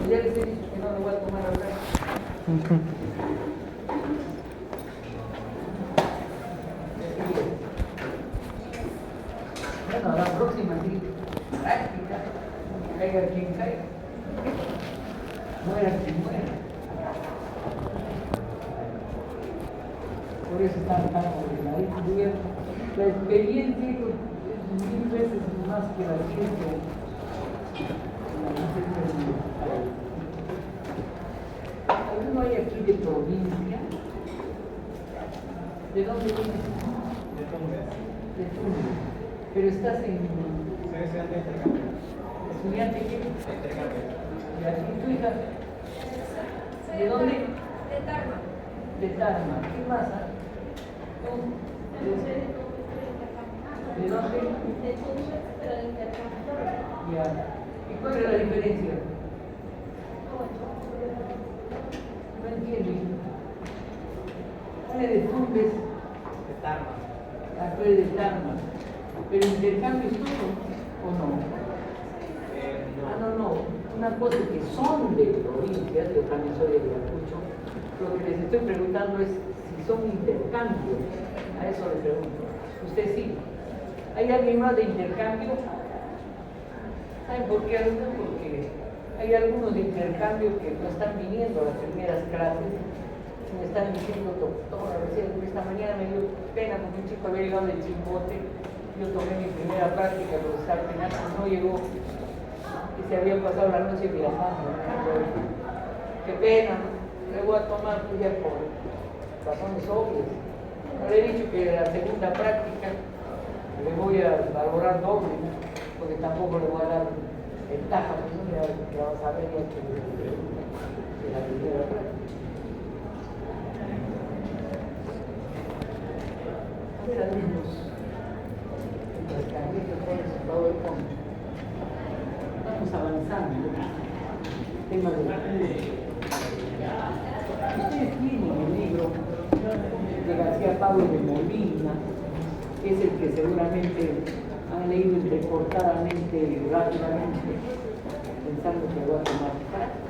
ya les he dicho que no lo voy a tomar acá. Bueno, a la próxima sí, práctica, caiga quien caiga, muera quien muera. Por eso están tan ordenaditos. La experiencia es 1000 veces más que la ciencia. ¿Alguno hay aquí de provincia? ¿De dónde vienes? De Tumbes. De Tumbes. Pero estás en... Soy estudiante de intercambio. ¿Estudiante qué? De intercambio. ¿Y aquí tu hija? ¿De dónde? De Tarma. De Tarma. ¿Qué pasa? ¿De dónde? De Tumbes, pero de intercambio. Ya. ¿Y cuál es la diferencia? No entiendo. ¿Cuál es de Tumbes? De Tarma. La tú eres de Tarma. ¿Pero intercambio es todo o no? No. Una cosa es que son de provincias, yo también soy de Ayacucho. Lo que les estoy preguntando es si son intercambios. A eso le pregunto. Usted sí. ¿Hay alguien más de intercambio? ¿Saben por qué? Porque hay algunos de intercambio que no están viniendo a las primeras clases. Me están diciendo, doctora, recién esta mañana me dio pena porque un chico había llegado de Chimbote. Yo tomé mi primera práctica, pero no llegó. Y se había pasado la noche viajando. Qué pena, le voy a tomar ya por razones obvias. No le he dicho que la segunda práctica le voy a valorar doble, porque tampoco le voy a dar ventaja, porque no le vamos a ver ya que la primera práctica. A ver, alumnos, mientras Carlito pone su PowerPoint, vamos avanzando. Tema de la ustedes tienen el libro de García Pablo de Molina, que es el que seguramente han leído entrecortadamente y rápidamente, pensando que lo va a tomar práctica.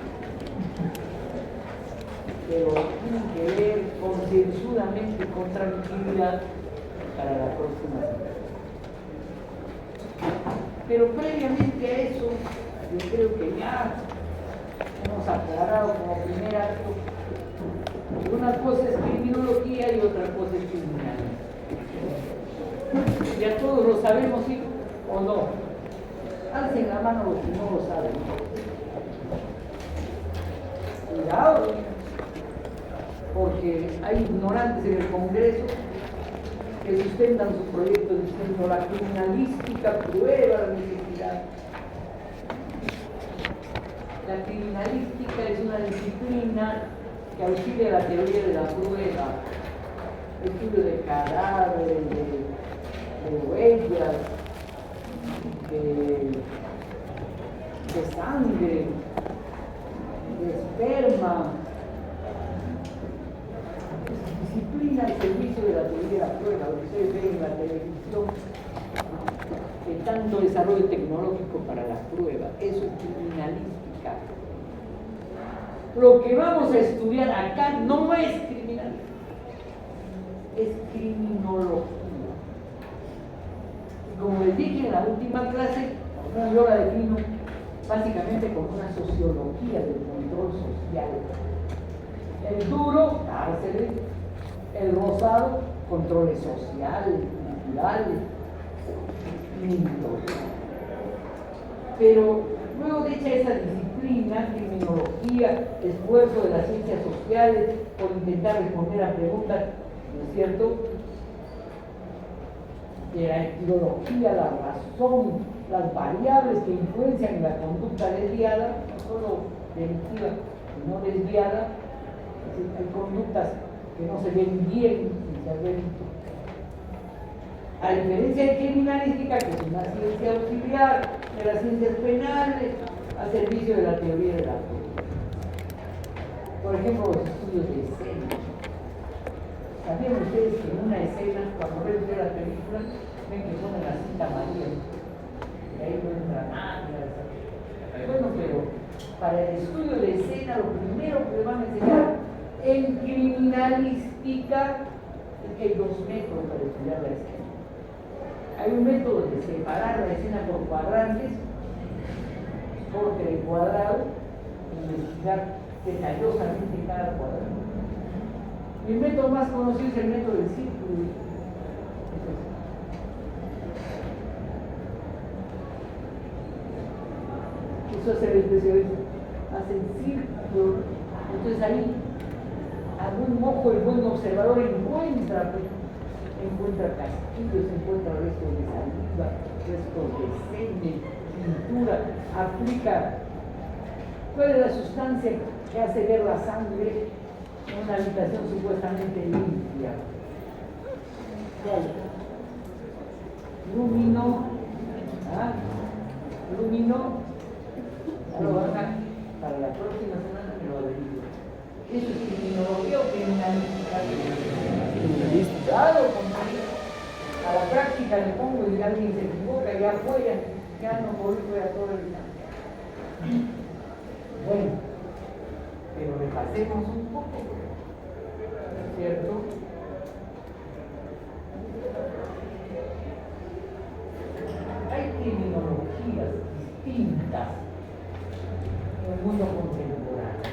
Pero tienen que leer concienzudamente, con tranquilidad, para la próxima semana. Pero previamente a eso, yo creo que ya hemos aclarado como primer acto que una cosa es criminología y otra cosa es criminalística. Ya todos lo sabemos, ¿sí o no? Alcen la mano los que no lo saben. Cuidado, porque hay ignorantes en el Congreso que sustentan su proyecto diciendo la criminalística prueba la necesidad. La criminalística es una disciplina que auxilia la teoría de la prueba, estudio de cadáveres, de huellas, de sangre, de esperma. Disciplina al servicio de la teoría de la prueba, lo que ustedes ven en la televisión, de tanto desarrollo tecnológico para la prueba, eso es criminalística. Lo que vamos a estudiar acá no es criminalística, es criminología. Y como les dije en la última clase, yo la defino básicamente como una sociología del control social. El duro, cárceles; el rosado, controles sociales, culturales, mitos. Pero luego de hecha esa disciplina, criminología, esfuerzo de las ciencias sociales por intentar responder a preguntas, ¿no es cierto?, de la etiología, la razón, las variables que influencian en la conducta desviada, no solo delictiva, sino desviada. Es decir, hay conductas que no se ven bien y se ven. A diferencia de criminalística, que es una ciencia auxiliar de las ciencias penales, al servicio de la teoría de la prueba. Por ejemplo, los estudios de escena. ¿Sabían ustedes que en una escena, cuando ven ustedes la película, ven que son en la cinta María? Y ahí no entra nadie. Bueno, pero para el estudio de escena, lo primero que le van a enseñar en criminalística es que hay dos métodos para estudiar la escena. Hay un método de separar la escena por cuadrantes, corte de cuadrado, investigar detallosamente cada cuadrante. Y el método más conocido es el método del círculo. Eso hace el especialista, hacen círculo. Entonces ahí, algún modo el buen observador encuentra castillos, encuentra restos de saliva, restos de semen, pintura, aplica. ¿Cuál es la sustancia que hace ver la sangre en una habitación supuestamente limpia? Lumino, para la próxima semana me lo averiguo. ¿Eso es criminología o criminalística? Claro, a la práctica le pongo y alguien se equivoca, ya afuera, ya no volví a todo el campo. Bueno, pero repasemos un poco, ¿cierto? Hay criminologías distintas en el mundo contemporáneo.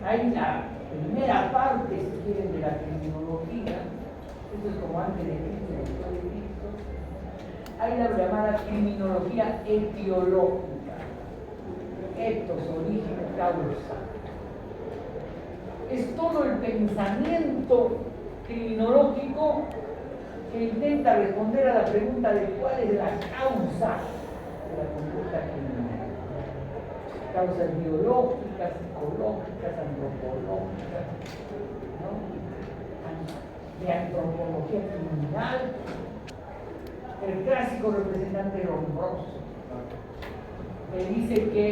Hay la primera parte, si quieren, de la criminología, esto es como antes de Cristo, después de Cristo. Hay la llamada criminología etiológica, ethos, origen, causa. Es todo el pensamiento criminológico que intenta responder a la pregunta de cuál es la causa de la conducta criminal. Causas biológicas, psicológicas, antropológicas, ¿no? De antropología criminal. El clásico representante Lombroso me dice que,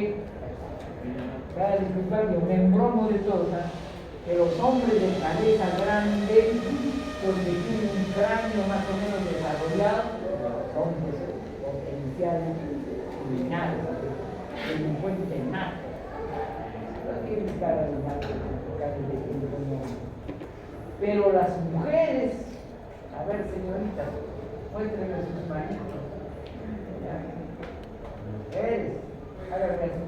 me embromo de todo, ¿no? Que los hombres de cabeza grande, porque tienen un cráneo más o menos desarrollado, los hombres potenciales criminales, delincuentes natos, no tienen cara de nato, pero las mujeres, a ver señoritas, muéstrenme sus manitos, mujeres, háganme así,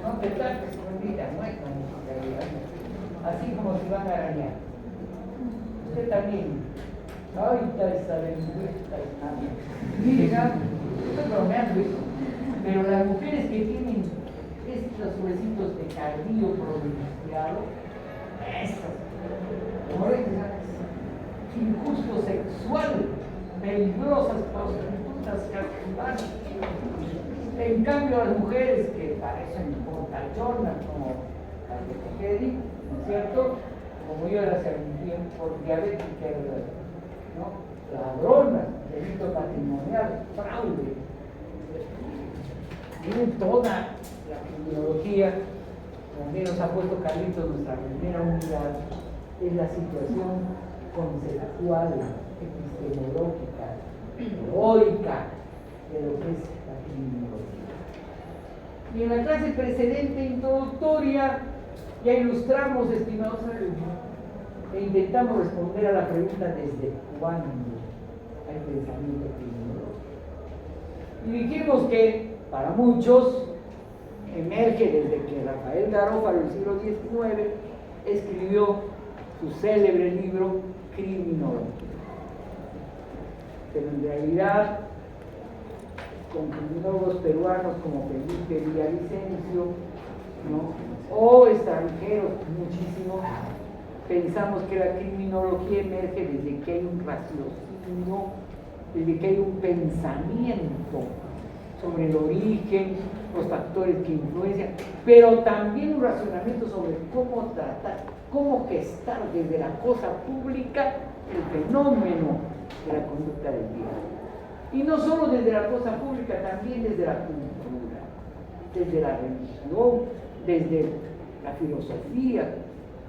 no te tapes escondida, muéstrame su calidad, así como si van a arañar. Usted también, ahorita esa vergüenza es nada. Miren, estoy bromeando eso, pero las mujeres que tienen estos huesitos de cardío pronunciado, estas, injusto sexual, peligrosas prostitutas carceladas. En cambio, las mujeres que parecen portachonas, como las de Tegedi, ¿no es cierto? Como yo era hace un tiempo diabética, ¿no? Ladronas, delito patrimonial, fraude. Tienen toda la criminología, también nos ha puesto Carlitos nuestra primera unidad, es la situación conceptual, epistemológica, teórica de lo que es la criminología. Y en la clase precedente introductoria ya ilustramos, estimados alumnos, e intentamos responder a la pregunta desde cuándo hay pensamiento criminológico. Y dijimos que para muchos emerge desde que Rafael Garófalo en el siglo XIX escribió su célebre libro Criminología. Pero en realidad, con criminólogos peruanos como Felipe Villavicencio, ¿no? O extranjeros muchísimos, pensamos que la criminología emerge desde que hay un raciocinio, desde que hay un pensamiento sobre el origen, los factores que influencian, pero también un razonamiento sobre cómo tratar, cómo gestar desde la cosa pública el fenómeno de la conducta del día. Y no solo desde la cosa pública, también desde la cultura, desde la religión, desde la filosofía,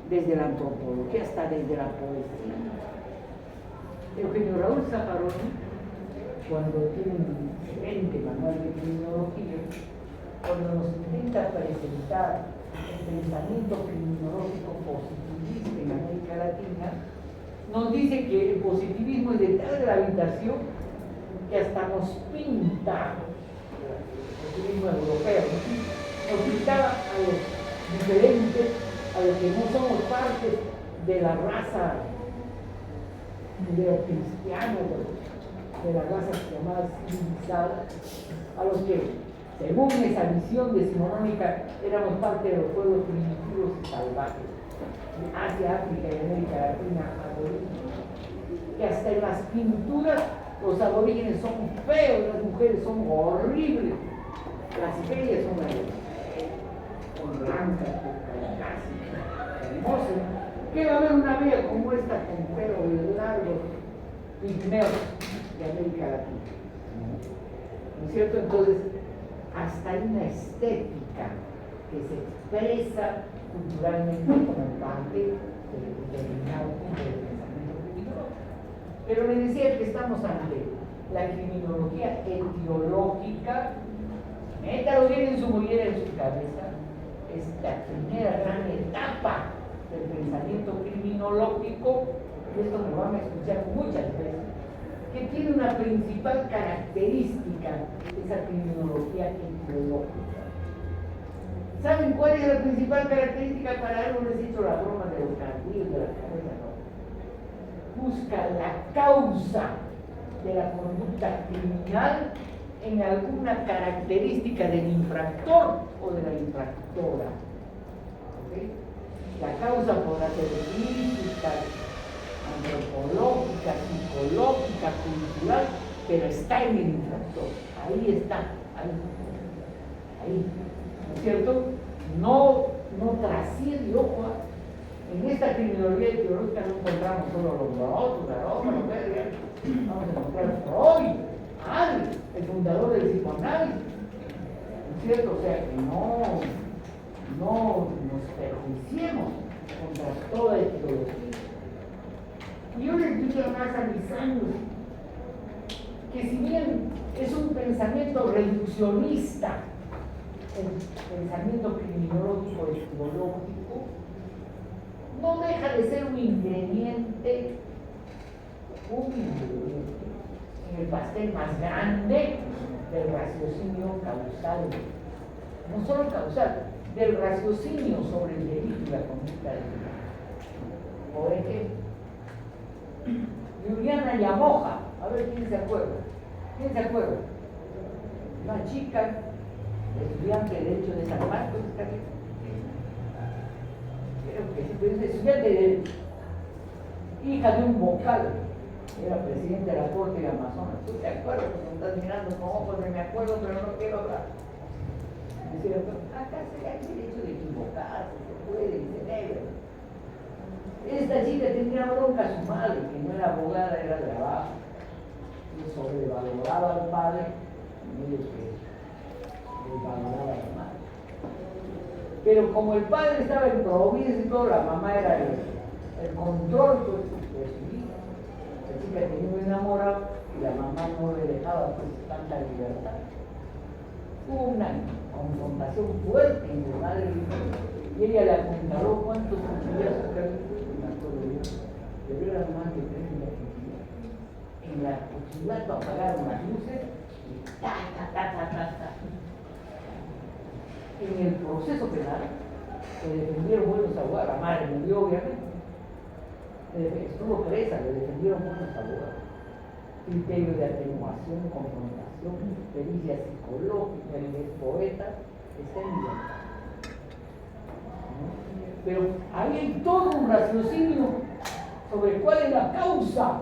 desde la antropología, hasta desde la poesía. Eugenio Raúl Zaffaroni, cuando tiene un excelente manual de criminología, cuando nos intenta presentar el pensamiento criminológico positivista en América Latina, nos dice que el positivismo es de tal gravitación que hasta nos pinta, el positivismo europeo, ¿no? Nos pintaba a los diferentes, a los que no somos parte de la raza judeocristiana, de la raza llamada civilizada, a los que, según esa visión decimonónica, éramos parte de los pueblos primitivos y salvajes, de Asia, África y América Latina, que hasta en las pinturas los aborígenes son feos, las mujeres son horribles, las bellas son blancas, casi hermosas. ¿Qué va a haber una bella como esta con pelo largo, pigmeos de América Latina? ¿No es cierto? Entonces, hasta hay una estética que se expresa culturalmente como parte de determinado punto de pensamiento criminológico. Pero le decía que estamos ante la criminología etiológica. Métalo bien en su mollera, en su cabeza. Es la primera gran etapa del pensamiento criminológico, y esto me van a escuchar muchas veces, que tiene una principal característica, esa criminología etiológica. ¿Saben cuál es la principal característica? Para algo les he hecho la broma de los candillos de la cabeza, ¿no? Busca la causa de la conducta criminal en alguna característica del infractor o de la infractora. ¿Okay? La causa podrá ser física, antropológica, psicológica, cultural, pero está en el infractor. Ahí está, ahí. ¿No es cierto? No trasciende, ojo. En esta criminología teológica no encontramos solo los brotos, la ropa, los verdes. Vamos a encontrar Freud, el fundador del psicoanálisis. ¿No es cierto? O sea, que no nos perjuiciemos contra toda etiología. Y yo les dije más a mis años que si bien es un pensamiento reduccionista, el pensamiento criminológico etiológico, no deja de ser un ingrediente en el pastel más grande del raciocinio causal. No solo causal, del raciocinio sobre el delito y la conducta del delito. Por ejemplo, Juliana Yamoja, a ver quién se acuerda. ¿Quién se acuerda? Una chica, estudiante de Derecho de San Marcos, creo que sí, pero es estudiante de Derecho, hija de un vocal, era presidente de la Corte de Amazonas. ¿Tú te acuerdas? Me estás mirando con ojos de me acuerdo, pero no quiero hablar. ¿Es cierto? Acá se hay derecho de equivocarse, se puede, y se debe. Esta chica tenía bronca a su madre, que no era abogada, era de abajo. Y sobrevaloraba al padre, medio que valoraba a la madre. Pero como el padre estaba en provincia y todo, la mamá era el control de su vida. La chica tenía un enamorado y la mamá no le dejaba pues tanta libertad. Hubo una confrontación fuerte entre madre y hija, y ella le apuntaló cuántos cuchillazos que había. Pero eran más de 3 en la cuchilla. En la cuchillazo apagaron las luces y ta. En el proceso penal se defendieron buenos abogados. La madre murió, obviamente. Estuvo presa, le defendieron buenos abogados. Criterio de atenuación, confrontación, pericia psicológica, el es poeta, está en libertad. Pero ahí hay todo un raciocinio sobre cuál es la causa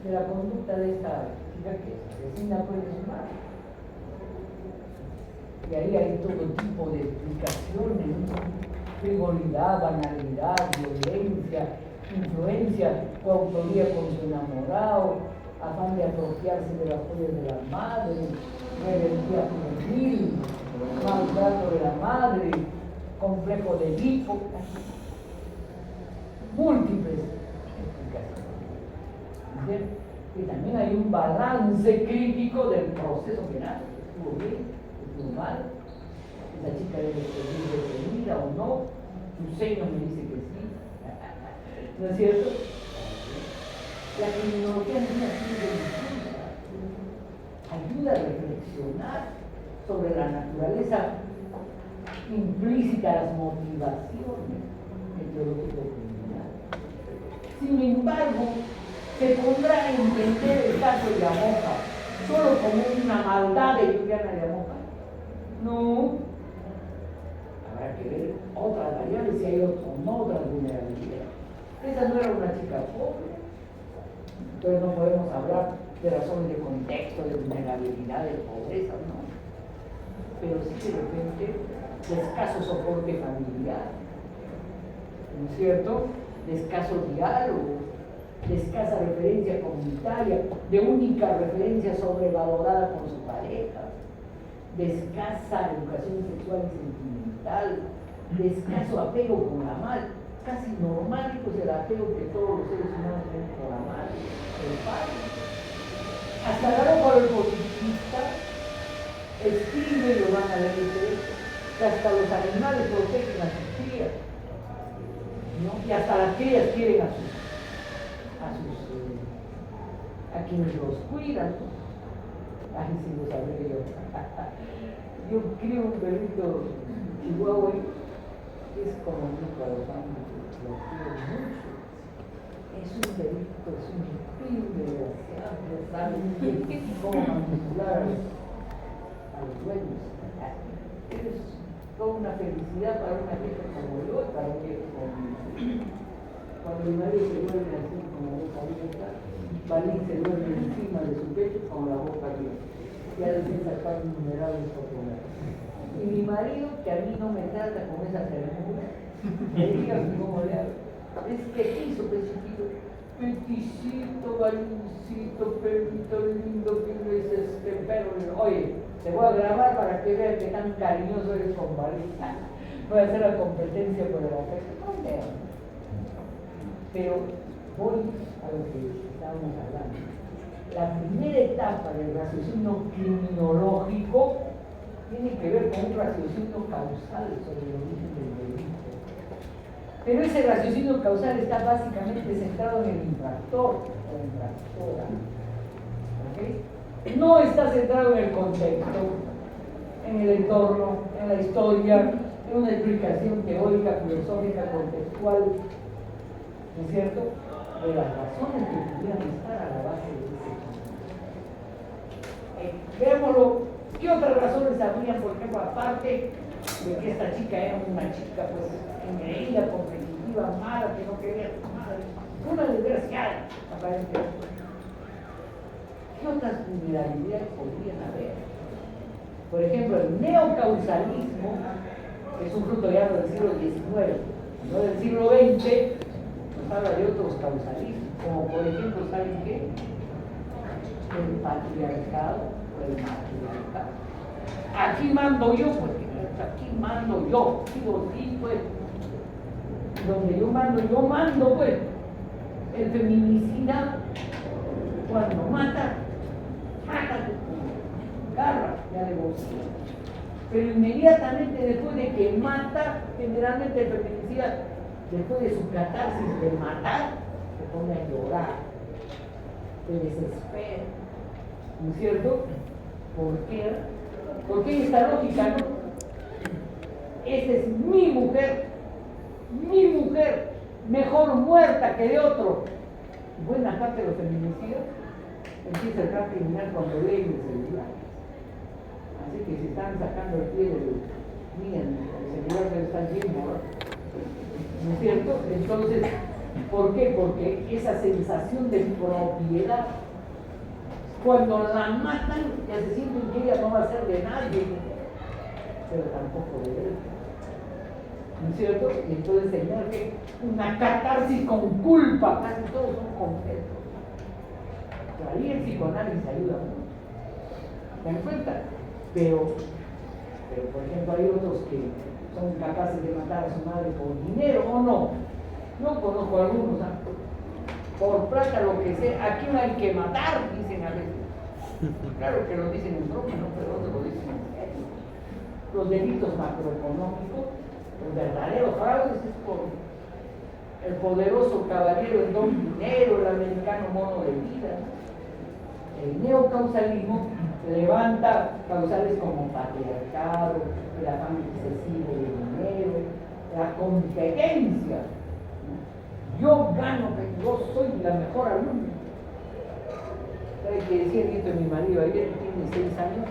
de la conducta de esta chica que asesina pues de su madre. Y ahí hay todo tipo de explicaciones, ¿no? Frivolidad, banalidad, violencia, influencia, coautoría con su enamorado, afán de apropiarse de las joyas de la madre, rebeldía juvenil, maltrato de la madre, complejo de Edipo, múltiples explicaciones. Y también hay un balance crítico del proceso penal. Estuvo bien, estuvo mal, esa chica debe ser detenida o no, su seno me dice que sí, ¿no es cierto? La criminología no es una ciencia difusa, ayuda a reflexionar sobre la naturaleza implícita de las motivaciones etiológicas criminal. Sin embargo, se pondrá a entender el caso de Amoca solo como una maldad de Juliana de Amoca. No, habrá que ver otras variables si hay otras vulnerabilidades. Esa no era una chica pobre, entonces no podemos hablar de razones de contexto, de vulnerabilidad, de pobreza, no. Pero sí de repente de escaso soporte familiar, ¿no es cierto? De escaso diálogo, de escasa referencia comunitaria, de única referencia sobrevalorada con su pareja, de escasa educación sexual y sentimental, de escaso apego con la madre. Casi normal pues el apego que todos los seres humanos tienen con la madre, el padre. Hasta luego por el positivista escribe y lo van a leer ustedes, que hasta los animales protegen a sus crías, ¿no? Y hasta las crías quieren a quienes los cuidan, ¿no? Ay, sí lo sabré yo. Yo crío un perrito chihuahua que es como Nicolás, lo quiero mucho. Es un perrito, es un pin desgraciado, sabe cómo manipular a los dueños. Es toda una felicidad para una vieja como yo y para un viejo como yo. Cuando mi marido se duerme así con la boca abierta, Balín se duerme encima de su pecho con la boca abierta. Ya les he sacado innumerables fotografías. Y mi marido, que a mí no me trata con esa ternura, me diga cómo le hago. Es que quiso, chiquito, peticito, Balincito, perrito lindo, que es este perro. Oye, te voy a grabar para que vean que tan cariñoso eres con Balín. Voy a hacer la competencia por el afecto. No leo. Pero voy a lo que estábamos hablando. La primera etapa del raciocinio criminológico tiene que ver con un raciocinio causal sobre el origen del delito. Pero ese raciocinio causal está básicamente centrado en el infractor o infractora. ¿Okay? No está centrado en el contexto, en el entorno, en la historia, en una explicación teórica, filosófica, contextual, ¿no es cierto?, de las razones que pudieran estar a la base de ese concepto. Veámoslo, ¿qué otras razones habrían, por ejemplo, aparte de que esta chica era una chica pues engreída, competitiva, mala, que no quería a su madre, una desgraciada, aparentemente? ¿Qué otras vulnerabilidades podrían haber? Por ejemplo, el neocausalismo, que es un fruto ya del siglo XIX, no del siglo XX, nos habla de otros causalismos, como por ejemplo, ¿saben qué? El patriarcado o el matriarcado. Aquí mando yo, porque aquí mando yo, digo sí, pues. Donde yo mando, pues. El feminicida, cuando mata con garra, ya de bolsillo. Pero inmediatamente después de que mata, generalmente el feminicida, después de su catarsis de matar, se pone a llorar, se desespera, ¿no es cierto? ¿Por qué? Porque esta lógica, ¿no? Esta es mi mujer, mejor muerta que de otro. Buena parte de los feminicidios empieza el plan criminal cuando leen el celular. Así que si están sacando el pie del, miren, el celular se está lleno, ¿no es cierto? Entonces, ¿por qué? Porque esa sensación de propiedad, cuando la matan, ya se sienten que ella no va a ser de nadie, pero tampoco de él, ¿no es cierto? Y entonces emerge una catarsis con culpa, casi todos son completos. Ahí el psicoanálisis ayuda mucho, ¿se dan cuenta? Pero por ejemplo hay otros que son capaces de matar a su madre por dinero o no. Yo conozco a algunos, ¿ah? Por plata, lo que sea, aquí no hay que matar, dicen a veces. Claro que lo dicen en broma, ¿no? Pero otros lo dicen en serio. Los delitos macroeconómicos, los verdaderos fraudes es por el poderoso caballero, el don dinero, el americano mono de vida. El neocausalismo levanta causales como patriarcado, el afán excesivo de dinero, la competencia. Yo gano, yo soy la mejor alumna. ¿Sabe qué decía el nieto de mi marido ayer, que tiene 6 años?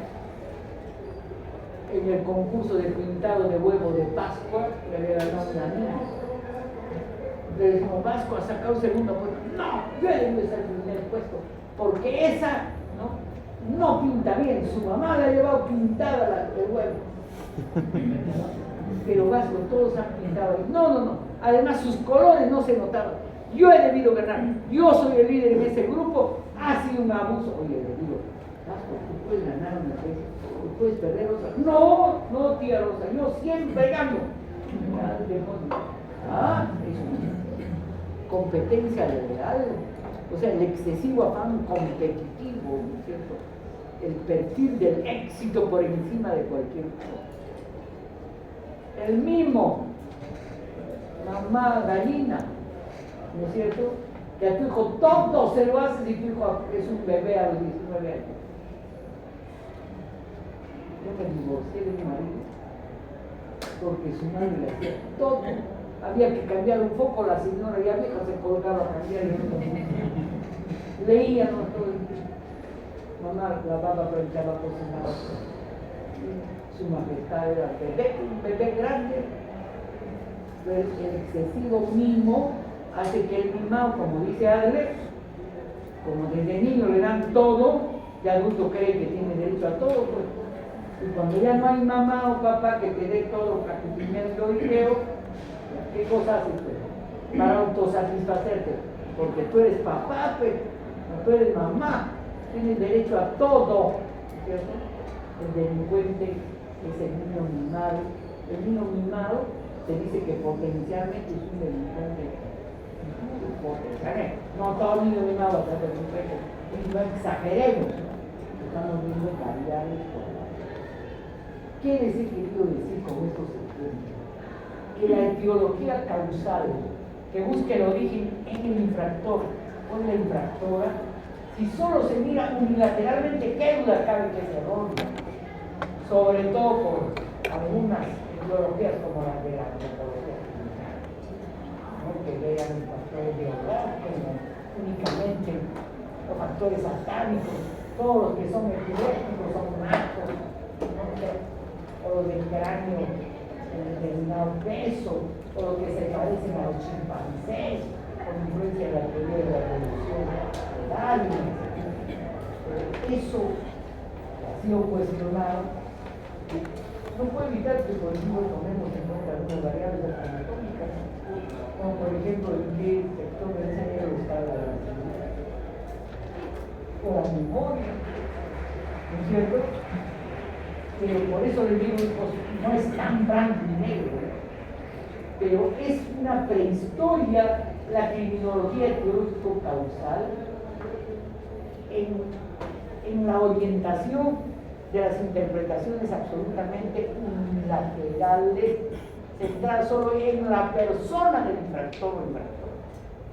En el concurso de pintado de huevo de Pascua, le había ganado una niña. Le decimos, Vasco ha sacado segundo puesto. No, yo debo ser el primer puesto, porque esa no pinta bien. Su mamá la ha llevado pintada el huevo. Pero Vasco, todos han pintado. No. Además, sus colores no se notaban. Yo he debido ganar. Yo soy el líder en ese grupo. Ha sido un abuso. Oye, le digo, Vasco, tú puedes ganar una vez, tú puedes perder otra. No, tía Rosa, yo siempre gano. Es competencia legal. O sea, el excesivo afán competitivo, ¿no es cierto? El perfil del éxito por encima de cualquier cosa. El mismo mamá gallina, ¿no es cierto? Que a tu hijo todo se lo hace si tu hijo es un bebé a los 19 años. Yo me divorcié de mi marido porque su madre le hacía todo. Había que cambiar un foco, la señora ya vieja se colgaba a cambiar y leíamos todo el tiempo. Mamá lavaba, planchaba, cocinaba. Su majestad era un bebé grande. Pero el excesivo mimo hace que el mimado, como dice Adler, como desde niño le dan todo, y adulto cree que tiene derecho a todo, pues. Y cuando ya no hay mamá o papá que te dé todo para cumplimiento y creo, ¿qué cosa haces, pues? Para autosatisfacerte. Porque tú eres papá, pues, no, tú eres mamá, tienes derecho a todo, ¿cierto? El delincuente es el niño mimado. El niño mimado se dice que potencialmente es un delincuente. No todo niño mimado es delincuente. Y no exageremos. Estamos viendo calidades. ¿Qué les he querido decir con estos ejemplos? Que la etiología causal que busque el origen en el infractor o en la infractora, si solo se mira unilateralmente, ¿qué duda cabe que es erróneo? Sobre todo por algunas ideologías como la de la antropología criminal, ¿no? Que vean los factores biológicos, únicamente los factores satánicos, todos los que son epilépticos son nacos, ¿no? O los del cráneo determinado peso, o los que se parecen a los chimpancés, por influencia de la teoría de la evolución de Darwin. Eso ha sido cuestionado. No puede evitar que, por ejemplo, tomemos en cuenta algunas variables anatómicas, como por ejemplo en qué sector del cerebro está la sensibilidad o la memoria, ¿no es cierto? Pero por eso les digo, no es tan blanco y negro, pero es una prehistoria la criminología etiológico-causal en la orientación de las interpretaciones absolutamente unilaterales, centradas solo en la persona del infractor o infractora,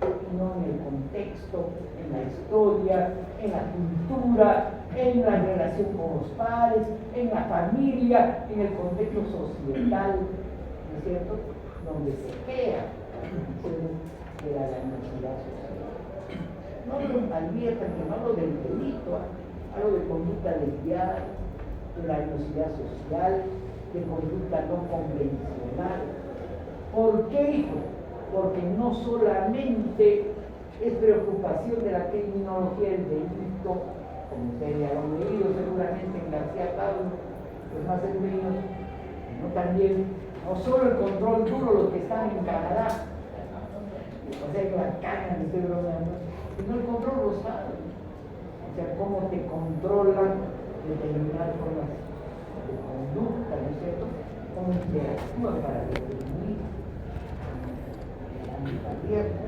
y no en el contexto, en la historia, en la cultura, en la relación con los padres, en la familia, en el contexto societal, ¿no es cierto?, donde se crea de la dañosidad social. No lo adviertan que no hablo del delito, hablo de conducta desviada, de la dañosidad social, de conducta no convencional. ¿Por qué, hijo? Porque no solamente es preocupación de la criminología del delito, como ustedes ya lo han leído seguramente en García Pablo, los más serbinos, sino también, no solo el control duro, los que están en Canadá, o sea, que la caña de este bromeando, sino el control rosado, o sea, cómo te controlan determinadas formas de conducta, ¿no es cierto? Cómo interactúan para definir la abierta,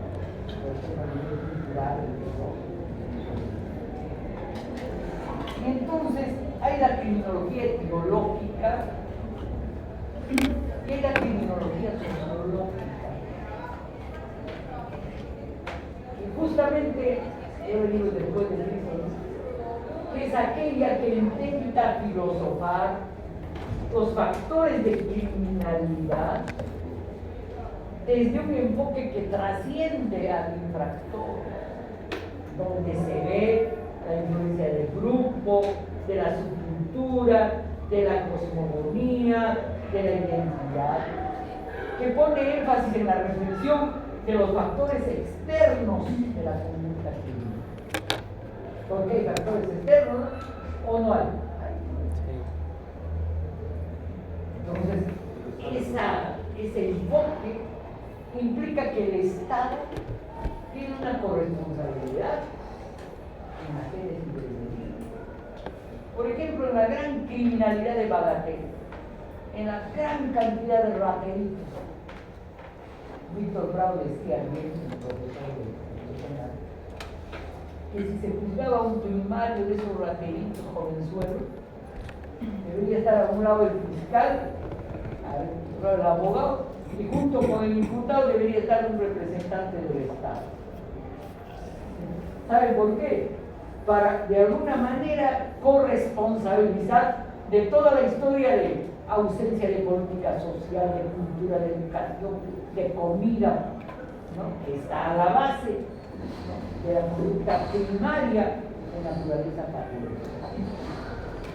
el fenómeno cultural, el negocio. Y entonces hay la criminología etiológica, venido después de Cristo, que es aquella que intenta filosofar los factores de criminalidad desde un enfoque que trasciende al infractor, donde se ve la influencia del grupo, de la subcultura, de la cosmogonía, de la identidad, que pone énfasis en la reflexión de los factores externos de la conducta criminal. ¿Por qué hay factores externos o no hay? Entonces, ese enfoque implica que el Estado tiene una corresponsabilidad en materias intervenidas. Por ejemplo, en la gran criminalidad de bagatela, en la gran cantidad de rateritos. Víctor Bravo decía bien, el profesor de que si se juzgaba un primario de esos rateritos jovenzuelos, debería estar a un lado el fiscal, a otro lado el abogado, y junto con el imputado debería estar un representante del Estado. ¿Saben por qué? Para de alguna manera corresponsabilizar de toda la historia de ausencia de política social, de cultura, de educación, de comida, ¿no?, que está a la base, ¿no?, de la conducta primaria de naturaleza patológica.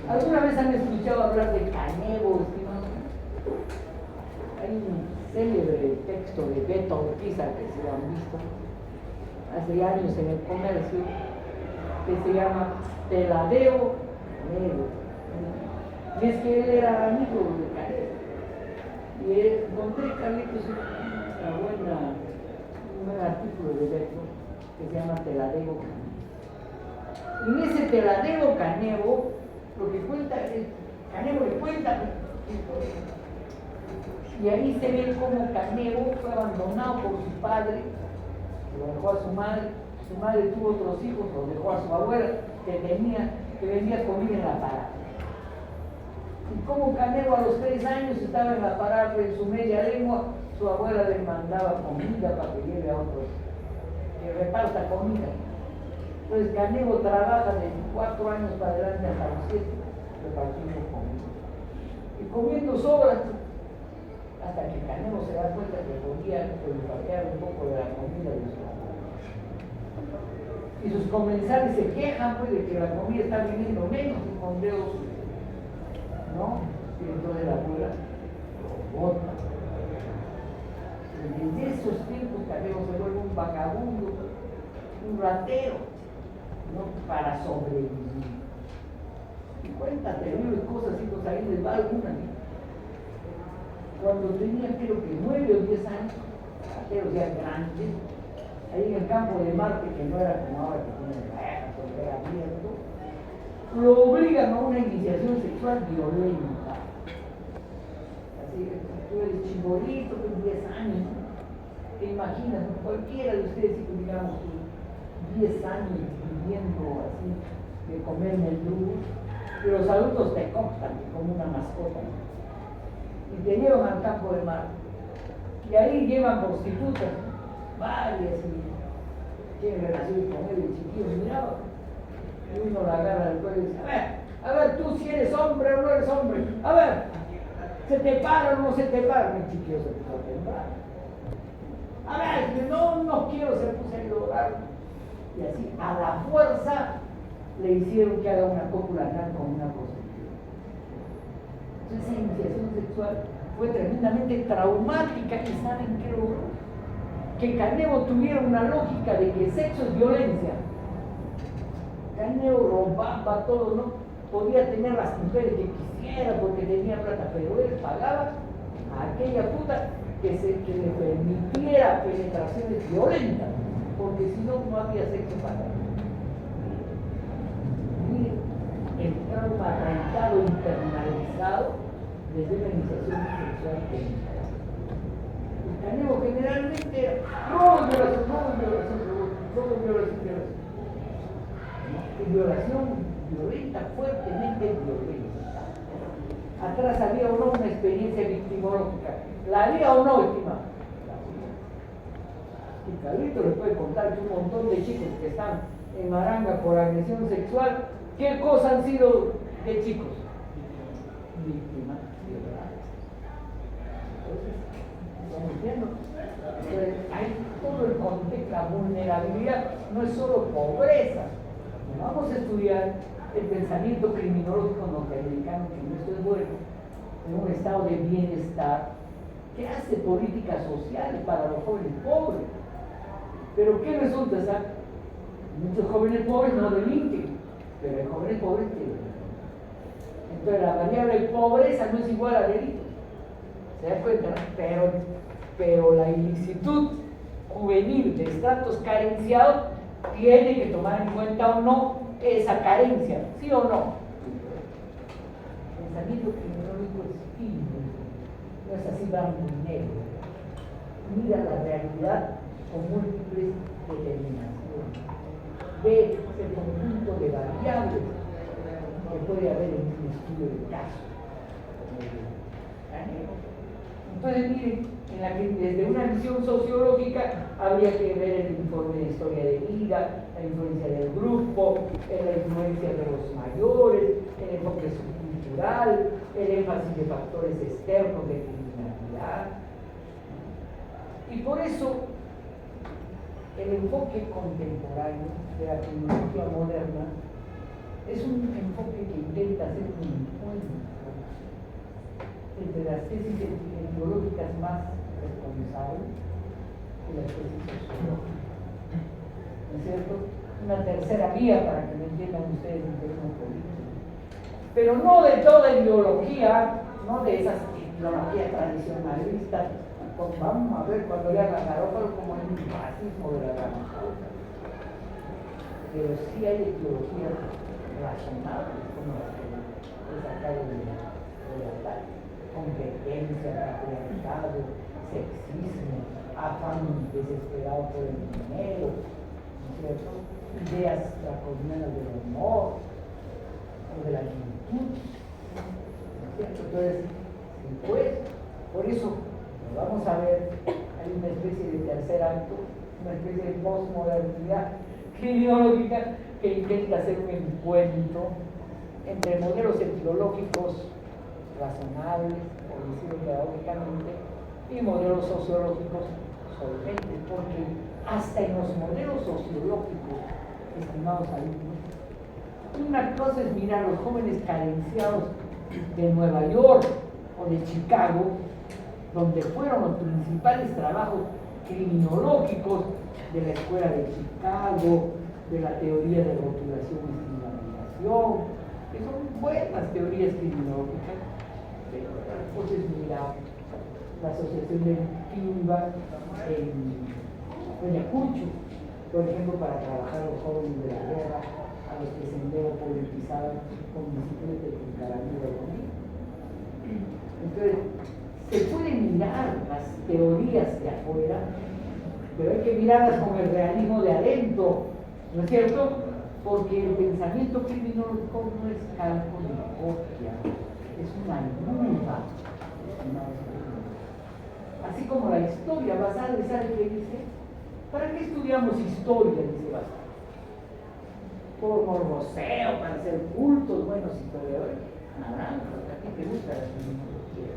¿Alguna vez han escuchado hablar de Canevo, estimado? Hay un célebre texto de Beto Urquiza que se han visto hace años en el comercio, que se llama Te la debo, Canevo. Y es que él era amigo de Canevo. Y encontré, Carlitos, un buen artículo de Beto que se llama Te la debo, Canevo. Y en ese Te la debo, Canevo, lo que cuenta es, Canevo le cuenta, y ahí se ve cómo Canevo fue abandonado por su padre, lo dejó a su madre tuvo otros hijos, lo dejó a su abuela, que vendía comida en la parada. Y como Canevo a los 3 años estaba en la parada en su media lengua, su abuela le mandaba comida para que lleve a otros, que reparta comida. Entonces Canevo trabaja de 4 años para adelante hasta los 7, repartiendo comida. Y comiendo sobras, hasta que Canevo se da cuenta que podía olfatear un poco de la comida de su abuela. Y sus comensales se quejan, pues, de que la comida está viniendo menos y con dedos, ¿no? Y entonces la abuela lo bota. Desde esos tiempos Canevo se vuelve un vagabundo, un ratero, ¿no?, para sobrevivir. Y cuenta terribles cosas, hijos, ahí les va alguna. Cuando tenía, creo que 9 o 10 años, rateros ya grandes, ahí en el campo de Marte, que no era como ahora que tiene rejas o que era abierto, lo obligan a una iniciación sexual violenta. Así que tú eres chibolito con 10 años, ¿te imaginas? Cualquiera de ustedes, digamos, 10 años viviendo así, de comer en el drugo, y los adultos te compran como una mascota, ¿no? Y te llevan al campo de Marte. Y ahí llevan prostitutas, varias, y tienen relaciones con él, el chiquillo miraba. Y uno la agarra del cuello y dice, a ver, tú si eres hombre o no eres hombre, a ver, ¿se te para o no se te para? El chiquillo se puso a temblar. A ver, no quiero, se puso a llorar. Y así, a la fuerza, le hicieron que haga una cópula anal con una prostituta. Entonces, esa iniciación sexual fue tremendamente traumática. ¿Y saben qué logró? Que Canevo tuviera una lógica de que sexo es violencia. Canevo robaba todo, ¿no? Podía tener las mujeres que quisiera porque tenía plata, pero él pagaba a aquella puta que le permitiera penetraciones violentas, porque si no, no había sexo para él. El trauma arraigado, internalizado desde la iniciación sexual temprana. El Canevo generalmente era violación violenta, fuertemente violenta. Atrás había o no una experiencia victimológica. ¿La había o no, estimado? Y Carlito les puede contar que un montón de chicos que están en Maranga por agresión sexual, ¿qué cosas han sido de chicos? Víctimas, ¿verdad? Entonces, estamos viendo. Entonces, hay todo el contexto, la vulnerabilidad no es solo pobreza. Vamos a estudiar el pensamiento criminológico norteamericano, que no es bueno, en un estado de bienestar, que hace políticas sociales para los jóvenes pobres. Pero ¿qué resulta? ¿Sabes? Muchos jóvenes pobres no delinquen, pero hay jóvenes pobres que delinquen. Entonces la variable de pobreza no es igual a delito. ¿Se da cuenta? Pero la ilicitud juvenil de estratos carenciados tiene que tomar en cuenta o no esa carencia, ¿sí o no? El pensamiento criminológico es simple, no es así blanco y negro. Mira la realidad con múltiples determinaciones. Ve el conjunto de variables que puede haber en un estudio de caso. Entonces, miren, desde una visión sociológica habría que ver el informe de historia de vida, la influencia del grupo, la influencia de los mayores, el enfoque subcultural, el énfasis de factores externos de criminalidad. Y por eso el enfoque contemporáneo de la criminología moderna es un enfoque que intenta hacer un encuentro entre las tesis etiológicas más responsables y las tesis sociológicas. ¿No es cierto? Una tercera vía para que me entiendan ustedes en términos políticos. Pero no de toda ideología, no de esas ideologías tradicionalistas. Pues vamos a ver cuando le hagan Garófalo como el fascismo de la gran cosa. Pero sí hay ideologías razonables, como las que he sacado de la tarde. Competencia, patriarcado, sexismo, afán desesperado por el dinero, ¿no es cierto? Ideas draconianas del honor o de la virtud, ¿no es cierto? Entonces, pues, por eso, lo vamos a ver, hay una especie de tercer acto, una especie de postmodernidad criminológica que intenta hacer un encuentro entre modelos etiológicos razonables, por decirlo pedagógicamente, y modelos sociológicos solventes, porque hasta en los modelos sociológicos, estimados alumnos, una cosa es mirar a los jóvenes carenciados de Nueva York o de Chicago, donde fueron los principales trabajos criminológicos de la escuela de Chicago, de la teoría de rotulación y estigmatización, que son buenas teorías criminológicas. Entonces, mira, la asociación de Timba en Ayacucho, por ejemplo, para trabajar a los jóvenes de la guerra, a los que Sendero politizaban con bicicletas con carabina conmigo. Entonces, se pueden mirar las teorías de afuera, pero hay que mirarlas con el realismo de adentro, ¿no es cierto? Porque el pensamiento criminológico no es calco ni copia, es una ayuda. Así como la historia basada, ¿sabe qué dice? ¿Para qué estudiamos historia? Dice Basada. Por morboseo, para ser cultos, buenos historiadores. Naranja, ¿a ti te gusta la criminología?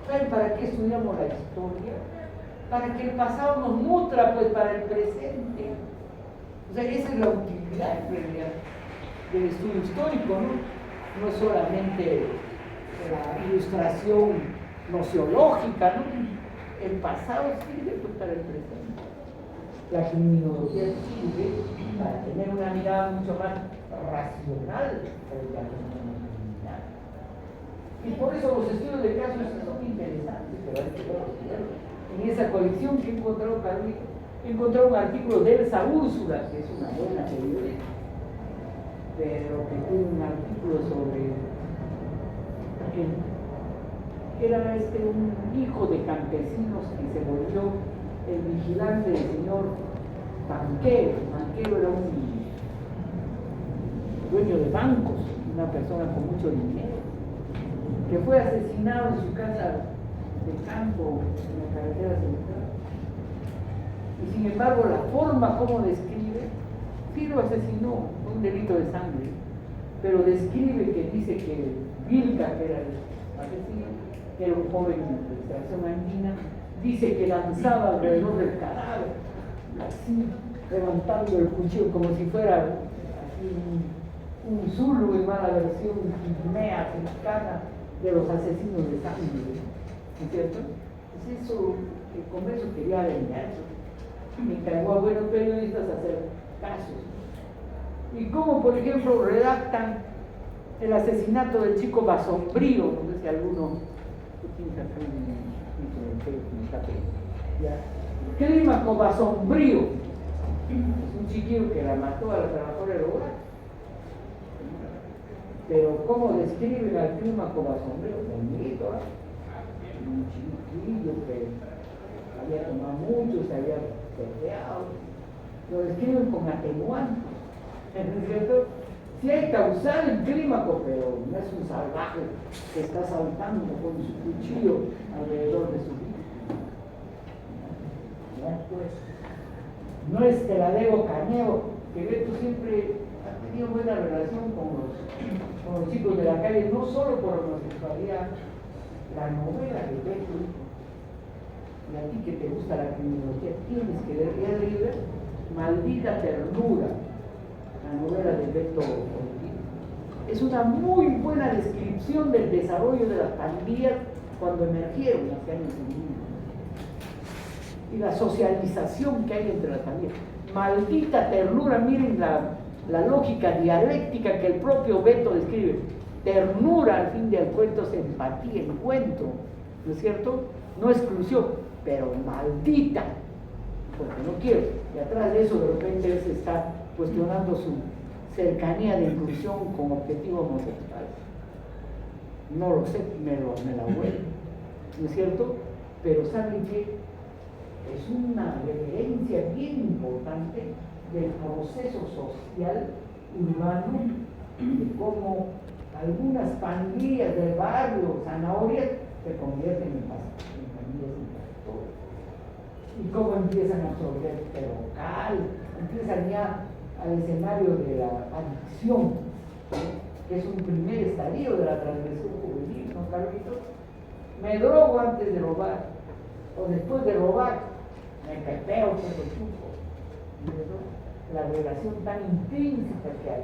¿Saben para qué estudiamos la historia? Para que el pasado nos nutra, pues, para el presente. O sea, esa es la utilidad en realidad del estudio histórico, ¿no? No es solamente la ilustración nociológica, ¿no? El pasado sirve pues, para el presente. La criminología sirve para tener una mirada mucho más racional frente a la criminalidad. Y por eso los estudios de casos son interesantes, pero hay que verlos. En esa colección que he encontrado, Carolina, he encontrado un artículo de Elsa Úrsula, que es una buena periodista, pero que tiene un artículo sobre que era un hijo de campesinos que se volvió el vigilante del señor banquero. El banquero era un dueño de bancos, una persona con mucho dinero, que fue asesinado en su casa de campo en la carretera central. Y sin embargo, la forma como describe Sí lo asesinó, un delito de sangre, pero describe que dice que Vilca, que era el asesino, que era un joven de extracción andina, dice que lanzaba alrededor del cadáver, así, levantando el cuchillo como si fuera así un zulu en mala versión guinea africana de los asesinos de sangre, ¿no es cierto? Pues eso, con eso quería vengarse. Me encargó a buenos periodistas a hacer casos. Y como, por ejemplo, redactan el asesinato del chico Basombrío, no sé si alguno tiene acá un Clímaco Basombrío, es un chiquillo que la mató a la trabajadora del hogar. Pero ¿cómo describen al Clímaco Basombrío? Bonito, ¿eh? Un chiquillo que había tomado mucho, se había peleado, lo describen con atenuantes, ¿no es cierto? Sí hay causal el clímaco, pero no es un salvaje que está saltando con su cuchillo alrededor de su vida. Ya, pues, no es Teladego Cañedo, que Beto siempre ha tenido buena relación con los chicos de la calle, no solo por homosexualidad, la novela de Beto. Y a ti que te gusta la criminología, tienes que leer Maldita Ternura, la novela de Beto Ortiz. Es una muy buena descripción del desarrollo de las pandillas cuando emergieron hace años y la socialización que hay entre las pandillas. Maldita ternura, miren la lógica dialéctica que el propio Beto describe. Ternura, al fin del cuento, es empatía, encuentro, ¿no es cierto? No exclusión, pero maldita, porque no quiero. Y atrás de eso, de repente, él se está cuestionando su cercanía de inclusión con objetivo homosexual. No lo sé, me la huele, ¿no es cierto? Pero ¿saben qué? Es una referencia bien importante del proceso social urbano, de cómo algunas pandillas del barrio, zanahorias, se convierten en pandillas infractoras. Y cómo empiezan a absorber local, empiezan ya al escenario de la adicción, ¿no? Que es un primer estadio de la transgresión juvenil, ¿no, Carlitos? Me drogo antes de robar, o después de robar, me cateo todo el tiempo. La relación tan intrínseca que hay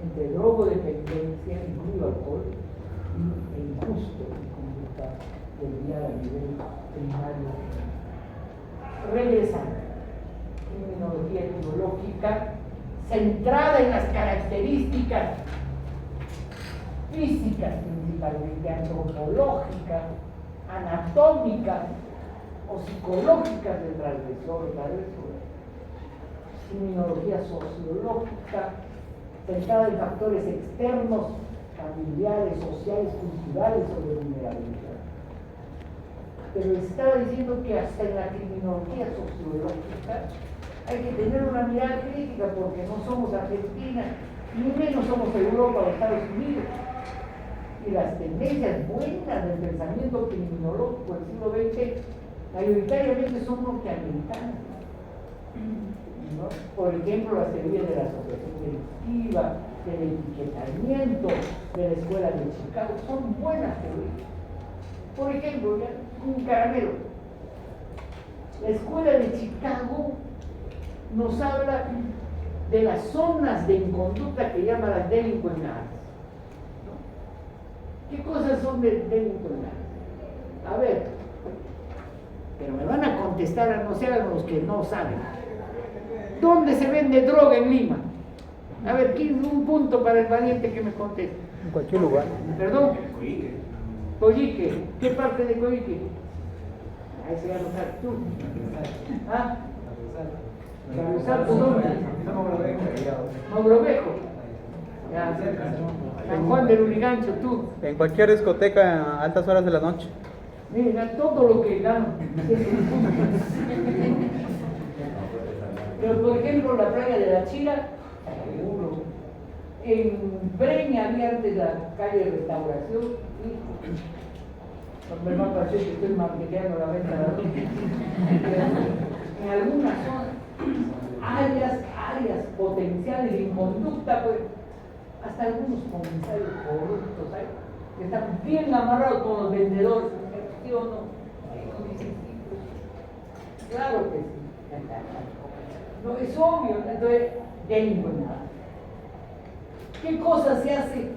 entre drogodependencia, incluido alcohol, e injusto conducta desviada a nivel primario. Regresa criminología etimológica centrada en las características físicas, principalmente antropológicas, anatómicas o psicológicas del transgresor o transgresora. Criminología sociológica centrada en factores externos, familiares, sociales, culturales o de vulnerabilidad. Pero estaba diciendo que hasta en la criminología sociológica hay que tener una mirada crítica porque no somos Argentina, ni menos somos Europa o Estados Unidos. Y las tendencias buenas del pensamiento criminológico del siglo XX mayoritariamente son norteamericanas, ¿no? Por ejemplo, las teorías de la asociación delictiva, del etiquetamiento, de la escuela de Chicago, son buenas teorías. Por ejemplo, ya, un caramelo. La escuela de Chicago nos habla de las zonas de inconducta que llama las delinquent areas. ¿Qué cosas son delinquent areas? A ver, pero me van a contestar, no se hagan los que no saben. ¿Dónde se vende droga en Lima? A ver, un punto para el valiente que me conteste. En cualquier lugar. ¿Perdón? Coyique. ¿Qué parte de Coyique? Ahí se va a notar tú. ¿Ah? ¿Dónde? Mogrovejo. Ya, San Juan del Urigancho, tú. En cualquier discoteca a altas horas de la noche. Mira, todo lo que gano. Pero por ejemplo, la playa de la Chila, seguro. En Breña había antes la calle de Restauración. No me va a parecer que estoy marketeando la venta de la noche. En algunas zonas, áreas potenciales de conducta, pues, hasta algunos comisarios corruptos, ¿sabes? Que están bien amarrados con los vendedores, ¿sí o no? Claro que sí. No, es obvio, entonces, delincuencia. ¿Qué cosa se hace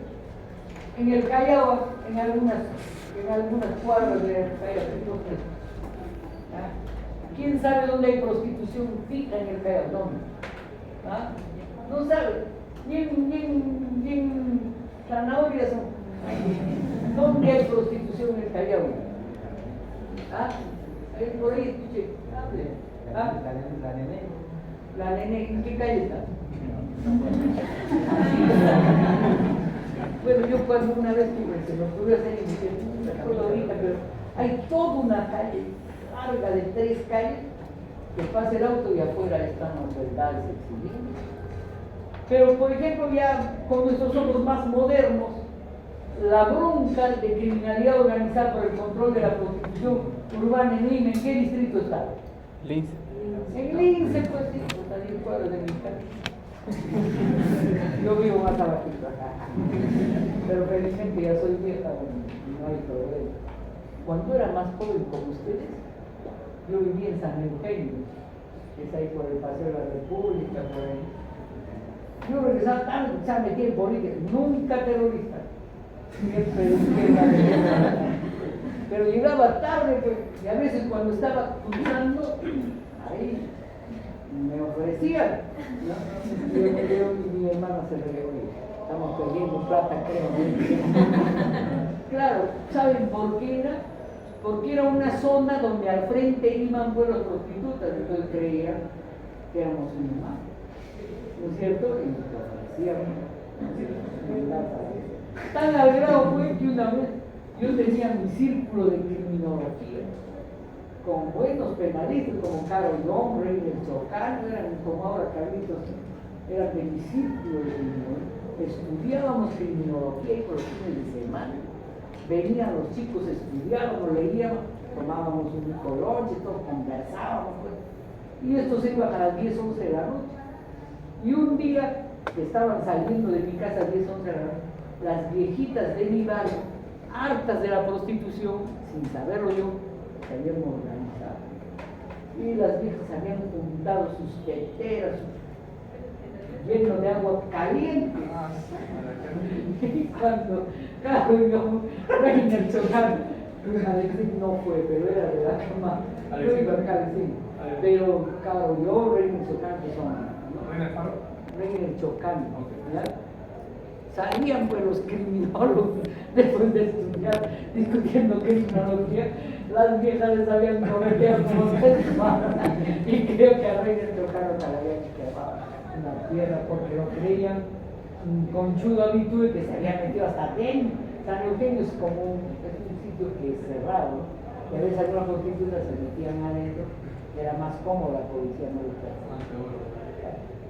en el Callao, en algunas cuadras del Callao? ¿Ah? ¿Quién sabe dónde hay prostitución fija en el Callao? ¿Dónde? ¿Ah? No sabe. Bien zanahorias son. ¿Dónde hay prostitución en el Callao? ¿Ah? Por ahí escuché. ¿Ah? La nene, ¿en qué calle está? Bueno, yo cuando una vez se me ocurrió hacer no me acuerdo ahorita, pero hay toda una calle larga de 3 calles que pasa el auto y afuera están las verdades exhibiendo. Pero por ejemplo ya con nuestros ojos más modernos, la bronca de criminalidad organizada por el control de la prostitución urbana en Lima, ¿en qué distrito está? Lince. En Lince, pues sí, pues a 10 cuadras de mi casa. Yo vivo más abajito acá. Pero felizmente ya soy vieja, no hay problema. Cuando era más joven como ustedes, yo vivía en San Eugenio, que es ahí por el Paseo de la República, por ahí. Yo regresaba tarde, ya metí en política, nunca terrorista. Pero llegaba tarde, pues, y a veces cuando estaba cruzando, ahí me ofrecían, ¿no? Y mi hermana se reía, estamos perdiendo plata, creo. Claro, ¿saben por qué era? Porque era una zona donde al frente iban buenas prostitutas, entonces creían que éramos un mal, ¿no es cierto? Y nos ofrecían. Tan al grado fue que una vez yo tenía mi círculo de criminología con buenos penalistas como Carol Young, Reiner Chocano, eran como ahora Carlitos, eran de mi círculo de criminología. Estudiábamos criminología y por los fines de semana. Venían los chicos, estudiábamos, leíamos, tomábamos un colonche, todos conversábamos, pues. Y esto se iba a las 10, 11 de la noche. Y un día que estaban saliendo de mi casa a 10, 11 de la noche, las viejitas de mi barrio, hartas de la prostitución, sin saberlo yo, se habían organizado. Y las viejas habían juntado sus teteras, lleno de agua caliente. Y cuando Carlos yo, Reiner Chocano, Alexín no fue, pero era de la cama, yo iba a Alexín, pero Carlos yo, Reiner Chocano son, Reiner Chocano, ¿ya? Salían pues los criminólogos después de estudiar, discutiendo criminología, las viejas les habían prometido como 3 semanas y creo que a Reiner Chocano se le había quemado una piedra porque lo creían un conchudo habitual que se había metido hasta dentro. San Eugenio es como es un sitio que es cerrado, y a veces algunas prostitutas se metían adentro, y era más cómodo, la policía no lo hacía.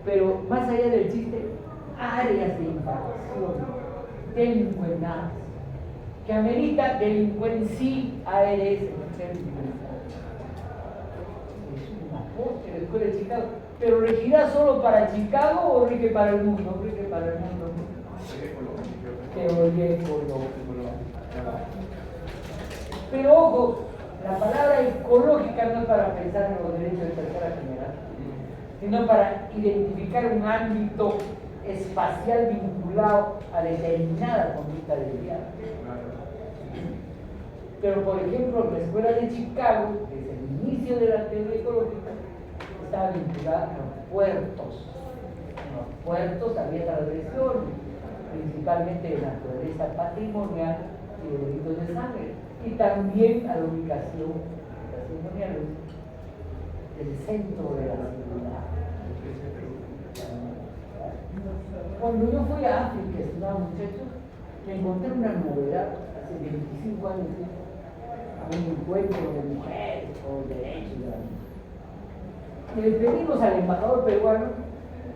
Pero más allá del chiste, áreas de infracción, delincuencias, que amerita delincuencia ARS. Es una postre de la escuela de Chicago, pero ¿regirá solo para Chicago o rige para el mundo? Rige para el mundo. Teoría ecológica. Pero ojo, la palabra ecológica no es para pensar en los derechos de tercera generación, sino para identificar un ámbito espacial vinculado a determinada conducta desviada. Pero por ejemplo, la escuela de Chicago, desde el inicio de la teoría ecológica, estaba vinculada a los puertos. En los puertos había transgresiones, principalmente de naturaleza patrimonial y de delitos de sangre, y también a la ubicación patrimonial del centro de la ciudad. Cuando yo fui a África, estudiaba muchachos, me encontré una novedad hace 25 años, un encuentro de mujeres por derechos de la mujer. Le pedimos al embajador peruano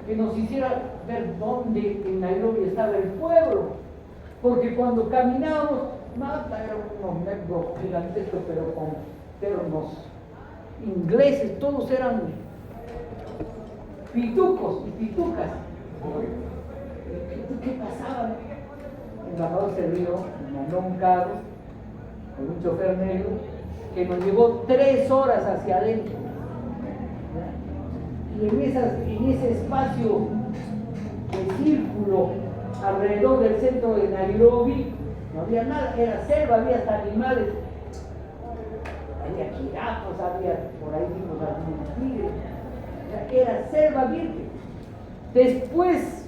que nos hiciera ver dónde en Nairobi estaba el pueblo, porque cuando caminábamos, Mata era unos negros gigantescos, pero con ternos ingleses, todos eran pitucos y pitucas. ¿Qué pasaba? El embajador Cerrillo mandó un carro con un chofer negro que nos llevó 3 horas hacia adentro. Y en ese espacio de círculo alrededor del centro de Nairobi no había nada, era selva, había hasta animales, había jirafas, había por ahí vimos algunos tigres, o sea, era selva virgen. Después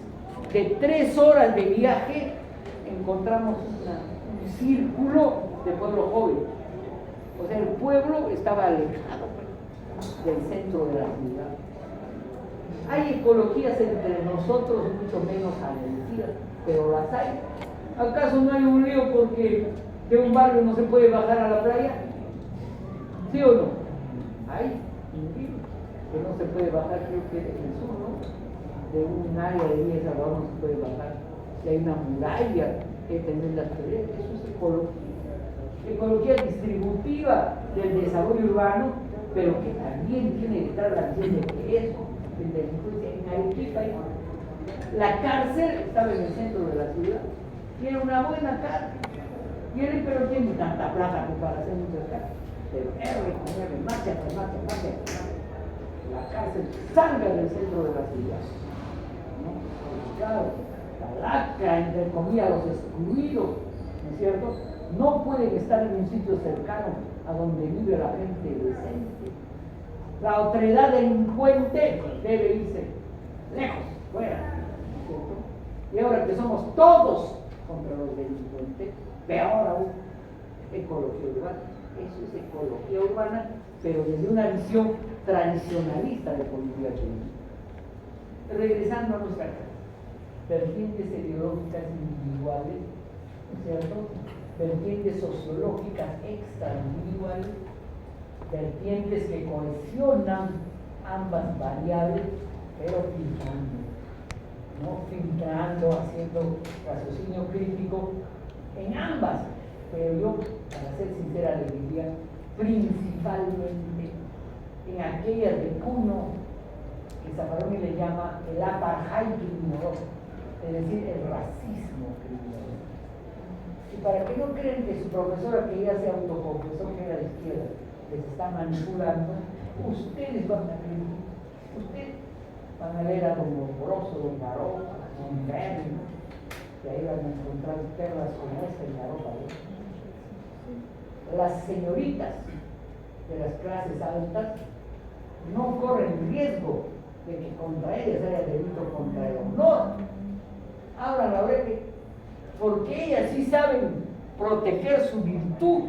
de 3 horas de viaje encontramos un círculo de pueblo joven, o sea, el pueblo estaba alejado del centro de la ciudad. Hay ecologías entre nosotros mucho menos agresivas, pero las hay. ¿Acaso no hay un río porque de un barrio no se puede bajar a la playa? ¿Sí o no? Hay un río que no se puede bajar, creo que en el sur, ¿no? De un área de 10 a no se puede bajar. Y hay una muralla que tiene las teorías. Eso es ecología. Ecología distributiva del desarrollo urbano, pero que también tiene detrás la visión de que eso, de delincuencia en Arequipa, la cárcel estaba en el centro de la ciudad. Tiene una buena cárcel. Pero tiene tanta plata como para hacer muchas cárceles. Pero marcha tras marcha. La cárcel salga del centro de la ciudad. ¿No? Claro, la lacra, entre comillas, los excluidos, ¿no es cierto? No pueden estar en un sitio cercano a donde vive la gente decente. La otredad delincuente debe irse lejos, fuera, ¿no es cierto? Y ahora que somos todos contra los delincuentes, peor aún, ecología urbana. Eso es ecología urbana, pero desde una visión tradicionalista de política pública. Regresando a nuestra casa, vertientes ideológicas individuales, ¿no es cierto? Vertientes sociológicas extraindividuales, vertientes que cohesionan ambas variables, pero filtrando, haciendo raciocinio crítico en ambas, pero yo, para ser sincera, le diría principalmente en aquellas de puño que Zaffaroni le llama el apartheid criminológico, es decir, el racismo criminológico. Y para que no crean que su profesora, que ya se autoconfesó que era de izquierda, les está manipulando, ustedes van a leer, ustedes van a leer a don Lombroso, don Baró, don Berry, y ahí van a encontrar perlas como esta en la ropa de ellos. Las señoritas de las clases altas no corren riesgo de que contra ellas haya delito contra el honor. Abran la oreja, porque ellas sí saben proteger su virtud.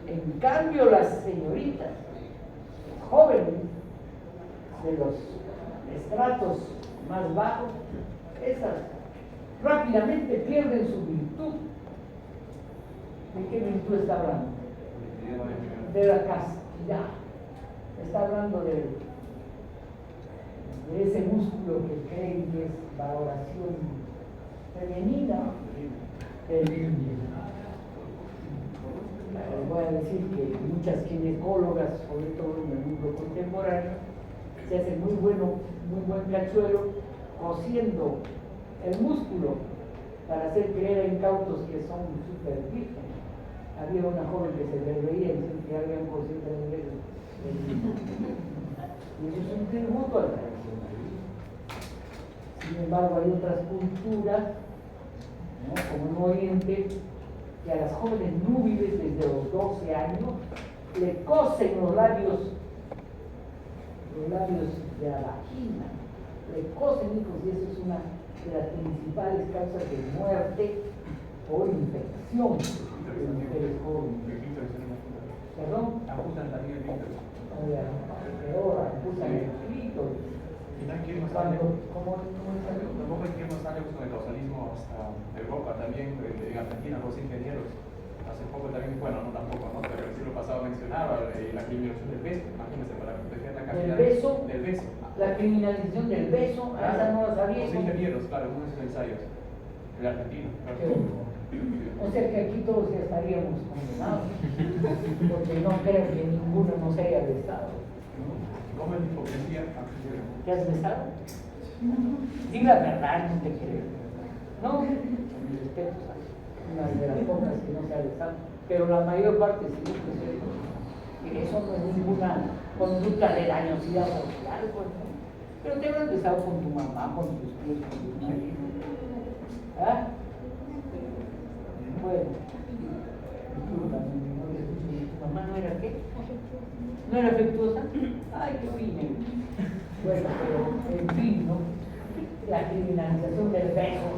En cambio, las señoritas jóvenes de los estratos más bajos, esas rápidamente pierden su virtud. ¿De qué virtud está hablando? De la castidad. Está hablando de ese músculo que creen que es valoración femenina. Voy a decir que muchas ginecólogas, sobre todo en el mundo contemporáneo, se hacen muy buen cachuelo cosiendo el músculo para hacer creer a incautos que son súper vírgenes. Había una joven que se le veía y decía que habían cosido en el y eso es un tributo al tradicionalismo. Sin embargo, hay otras culturas, ¿no? Como en Oriente, que a las jóvenes núbiles desde los 12 años le cosen los labios de la vagina, le cosen, hijos, y eso es una de las principales causas de muerte por infección de mujeres jóvenes. ¿Perdón? Abusan también el clítoris. Peor, abusan el clítoris. ¿Cómo es eso? Tampoco hay que irnos años con el causalismo hasta Europa también, en Argentina, los ingenieros. Hace poco también, bueno, no tampoco, ¿no? Pero el siglo pasado mencionaba la criminalización del beso, imagínense, para proteger la calidad del beso. La criminalización del beso, claro, esa no la sabía. Los ingenieros, claro, uno de esos ensayos. El argentino, claro. O sea que aquí todos ya estaríamos condenados, porque no creo que ninguno nos haya arrestado. ¿Cómo es la hipocresía? ¿Te has besado? Di la verdad, no te creo. No, con respeto, ¿sabes? Una de las pocas que no se ha besado, pero la mayor parte sí, pues, eso no es ninguna conducta de dañosidad social, pues, ¿no? Pero te habrás besado con tu mamá, con tus tíos, con tus maridos. ¿Ah? Bueno, ¿tu mamá no era qué? ¿No era afectuosa? Ay, qué fino. Bueno, pero en fin, ¿no? La criminalización del beso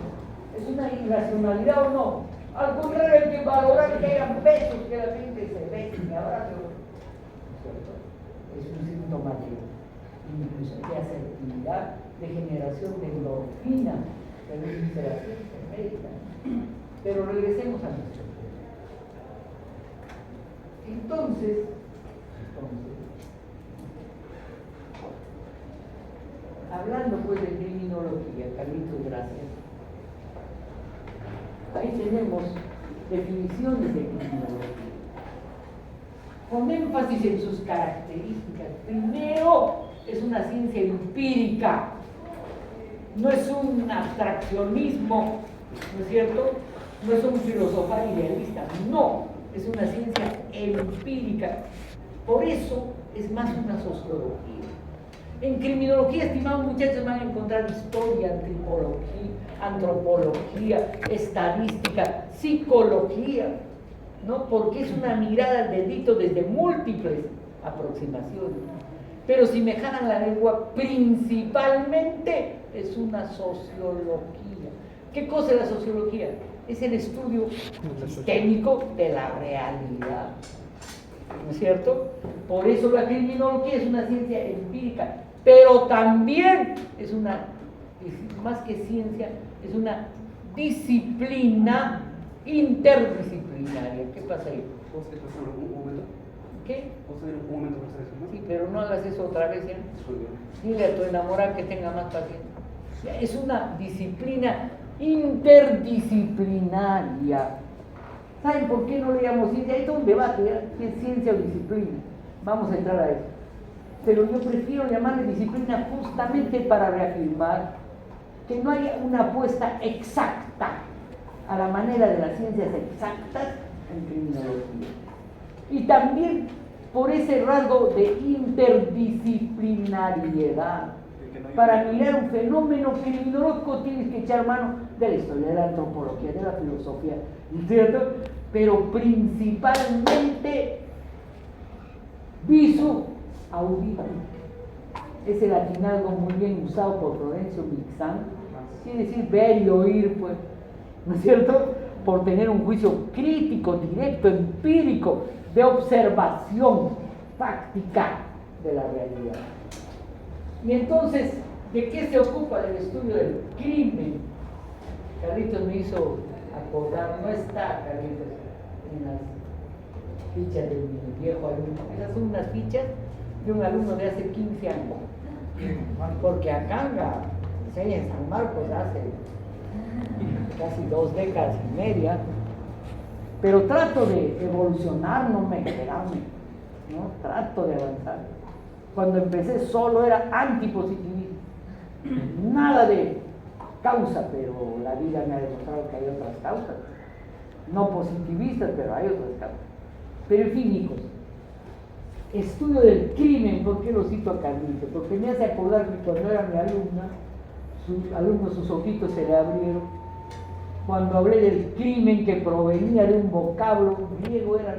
es una irracionalidad o no. Al contrario, hay que valorar que hayan besos, que la gente se bese, que abrace. Es un síntoma de incluso de asertividad, de generación de endorfina, de interacción médica. Pero regresemos a nuestro tema. Entonces, hablando pues de criminología, Carlitos, gracias. Ahí tenemos definiciones de criminología, con énfasis en sus características. Primero, es una ciencia empírica, no es un abstraccionismo, ¿no es cierto? No es un filosofar idealista, no, es una ciencia empírica. Por eso es más una sociología. En criminología, estimados muchachos, van a encontrar historia, antropología, estadística, psicología, ¿no? Porque es una mirada al delito desde múltiples aproximaciones. Pero si me jalan la lengua, principalmente es una sociología. ¿Qué cosa es la sociología? Es el estudio sistémico de la realidad, ¿no es cierto? Por eso la criminología es una ciencia empírica, pero también es una, más que ciencia, es una disciplina interdisciplinaria. ¿Qué pasa ahí? ¿Puedo hacer un momento? ¿Qué? ¿Puedo hacer un momento para hacer eso? ¿No? Sí, pero no hagas eso otra vez, ¿ya? Dile a tu enamorada que tenga más paciencia. Es una disciplina interdisciplinaria. ¿Saben por qué no le llamamos ciencia? Hay todo un debate, ¿eh? ¿Qué es ciencia o disciplina? Vamos a entrar a eso. Pero yo prefiero llamarle disciplina justamente para reafirmar que no haya una apuesta exacta a la manera de las ciencias exactas en criminología. Y también por ese rasgo de interdisciplinariedad. Para mirar un fenómeno criminológico tienes que echar mano de la historia, de la antropología, de la filosofía, ¿cierto? Pero principalmente visu audito. Ese latinazgo muy bien usado por Florencio Mixán, quiere decir ver y oír, pues, ¿no es cierto? Por tener un juicio crítico, directo, empírico, de observación fáctica de la realidad. Y entonces, ¿de qué se ocupa del estudio del crimen? Carlitos me hizo acordar, no está, Carlitos, en las fichas de mi viejo alumno. Esas son unas fichas de un alumno de hace 15 años. Porque acá en San Marcos hace casi 2 décadas y media. Pero trato de evolucionar, no me quedarme, ¿no? Trato de avanzar. Cuando empecé solo era antipositivismo, nada de causa, pero la vida me ha demostrado que hay otras causas, no positivistas, pero hay otras causas. Pero en fin, hijos, estudio del crimen. ¿Por qué lo cito a Carlito? Porque me hace acordar que cuando era mi alumna, sus ojitos se le abrieron cuando hablé del crimen, que provenía de un vocablo griego, era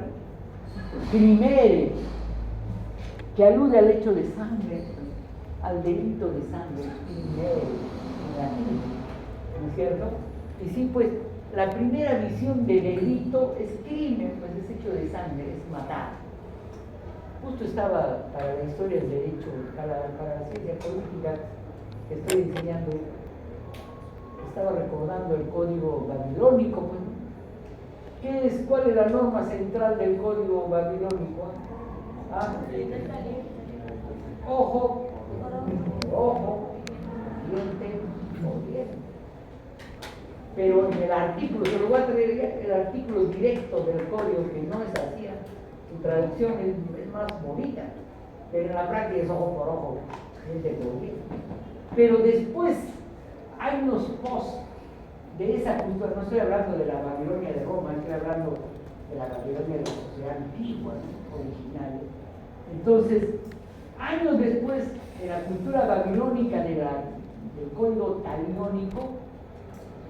crimere, que alude al hecho de sangre, al delito de sangre, crimere, ¿no es cierto? Y sí, pues, la primera visión de delito es crimen, pues es hecho de sangre, es matar. Justo estaba para la historia del derecho, para la ciencia política que estoy enseñando, estaba recordando el código babilónico, pues. ¿Cuál es la norma central del código babilónico? Ah, ojo, diente, diente. Pero en el artículo, se lo voy a traer ya, el artículo directo del código, que no es así, su traducción es más bonita. pero en la práctica es ojo por ojo, gente por gente. Pero después, años post de esa cultura, no estoy hablando de la Babilonia de Roma, estoy hablando de la Babilonia de la sociedad antigua, ¿no? Originaria. Entonces, años después de la cultura babilónica del código taliónico,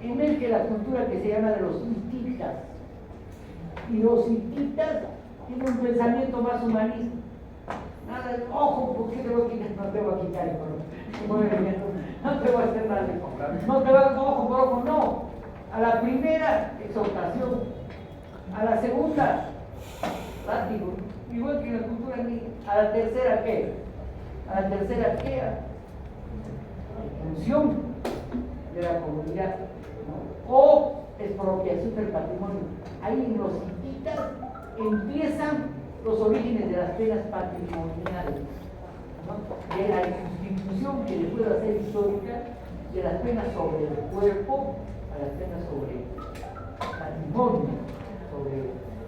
emerge la cultura que se llama de los hititas. Y los hititas tienen un pensamiento más humanista. Nada de, ojo, ¿por qué te voy a quitar? No te voy a quitar el movimiento, no te voy a hacer nada. No te voy a dar ojo por ojo, no. A la primera, exhortación. A la segunda, látigo. Igual que en la cultura indígena. A la tercera, ¿qué? A la tercera, ¿qué? Expulsión de la comunidad, ¿no? O expropiación del patrimonio. Ahí en los hititas empiezan los orígenes de las penas patrimoniales, ¿no? De la institución que le puedo hacer histórica, de las penas sobre el cuerpo a las penas sobre el patrimonio, sobre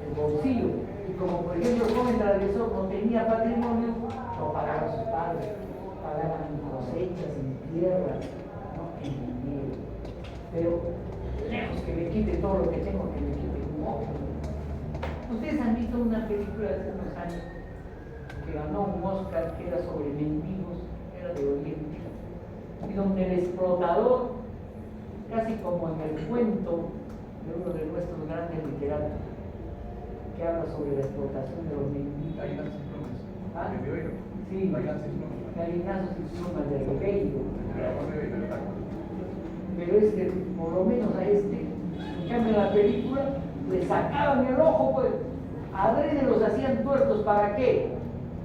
el bolsillo. Y como por ejemplo el joven transgresor no tenía patrimonio, lo pagaban sus padres, pagaban en cosechas, en tierra, ¿no? En dinero. Pero lejos que me quite todo lo que tengo, que me quite un ojo. Ustedes han visto una película de hace unos años que ganó un Oscar, que era sobre mendigos, era de Oriente, y donde el explotador, casi como en el cuento de uno de nuestros grandes literatos, que habla sobre la explotación de los mendigos. Gallinazos y plumas. ¿Ah? De Ribeiro. Sí, Gallinazos y plumas. Gallinazos y plumas de Ribeiro. Ribeiro, exacto. Pero es que por lo menos a este, en cambio en la película, le sacaban el ojo, pues, adrede los hacían tuertos, ¿para qué?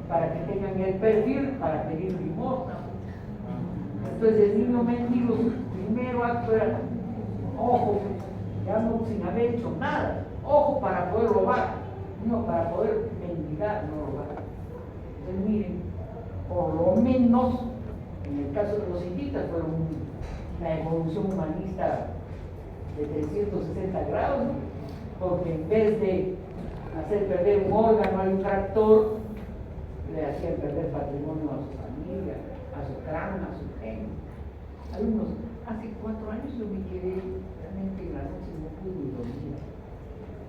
Para que tengan el perfil para pedir limosna. Entonces el niño mendigo, su primero acto era, ojo, ya no sin haber hecho nada, ojo para poder robar, no para poder mendigar, no robar. Entonces miren, por lo menos, en el caso de los hititas, fue una evolución humanista de 360 grados, ¿no? Porque en vez de hacer perder un órgano al infractor, le hacían perder patrimonio a su familia, a su clan, a su gen. Hace 4 años yo me quedé realmente en la noche, no pude dormir,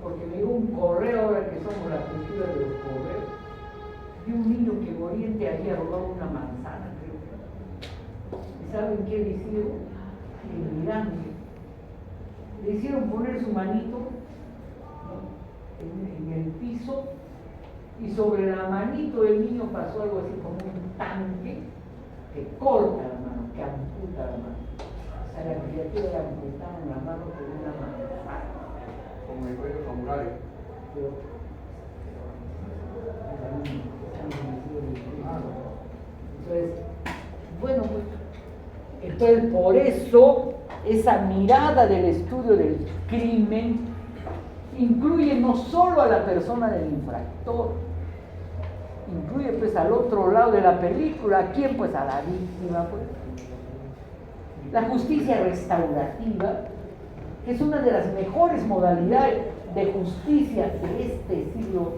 porque me llegó un correo, ahora que somos la cultura de los correos, de un niño que en Oriente había robado una manzana, creo. ¿Y saben qué le hicieron? En Miranda. Le hicieron poner su manito en el piso, y sobre la manito del niño pasó algo así como un tanque que corta la mano, que amputa la mano. A la criatura le amputaron la mano con una manzana. Como el código samurái. Entonces, bueno, pues, entonces por eso esa mirada del estudio del crimen incluye no solo a la persona del infractor, incluye pues al otro lado de la película, ¿a quién? Pues a la víctima, pues. La justicia restaurativa, que es una de las mejores modalidades de justicia de este siglo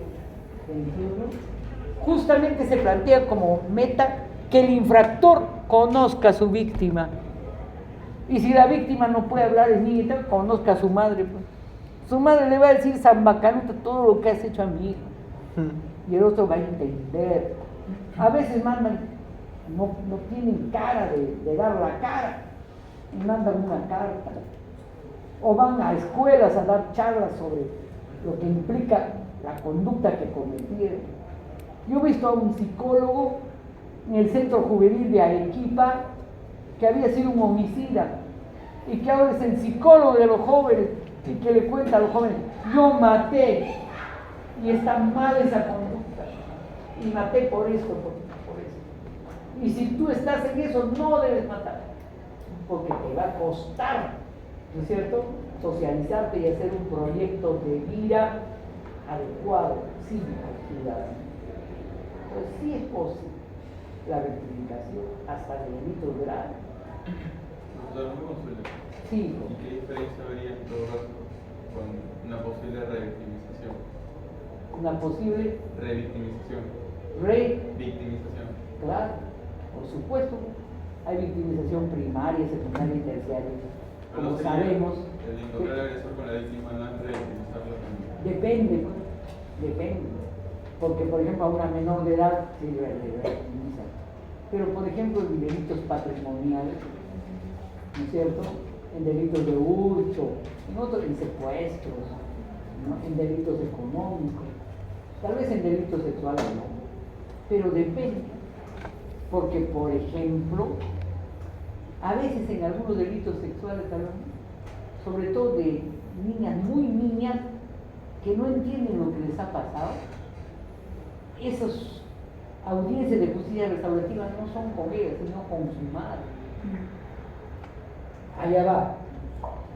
XXI, justamente se plantea como meta que el infractor conozca a su víctima. Y si la víctima no puede hablar es niñita, conozca a su madre, pues. Su madre le va a decir, Zambacanuta, todo lo que has hecho a mi hijo. Y el otro va a entender. A veces mandan, no tienen cara de dar la cara, y mandan una carta. O van a escuelas a dar charlas sobre lo que implica la conducta que cometieron. Yo he visto a un psicólogo en el centro juvenil de Arequipa que había sido un homicida y que ahora es el psicólogo de los jóvenes y que le cuenta a los jóvenes, yo maté y está mal esa conducta y maté por esto, por eso. Y si tú estás en eso, no debes matar, porque te va a costar, ¿no es cierto?, socializarte y hacer un proyecto de vida adecuado, cívico, ciudadano. Pues sí es posible la rectificación hasta de delitos graves. Sí. ¿Y qué diferencia habría en todo caso con una posible revictimización? Una posible Revictimización. Victimización. Claro, por supuesto. Hay victimización primaria, secundaria y terciaria. Pero Como sería sabemos, el encontrar al agresor con la víctima no es revictimizarlo también. depende, pues, depende. Porque, por ejemplo, a una menor de edad sí le victimiza. Pero, por ejemplo, en delitos patrimoniales, ¿no es cierto? En delitos de hurto, en otros, en secuestros, ¿no? En delitos económicos, tal vez en delitos sexuales no, pero depende. Porque, por ejemplo, a veces en algunos delitos sexuales, tal vez, sobre todo de niñas, muy niñas, que no entienden lo que les ha pasado, esas audiencias de justicia restaurativa no son con ellas, sino con su madre. Allá va.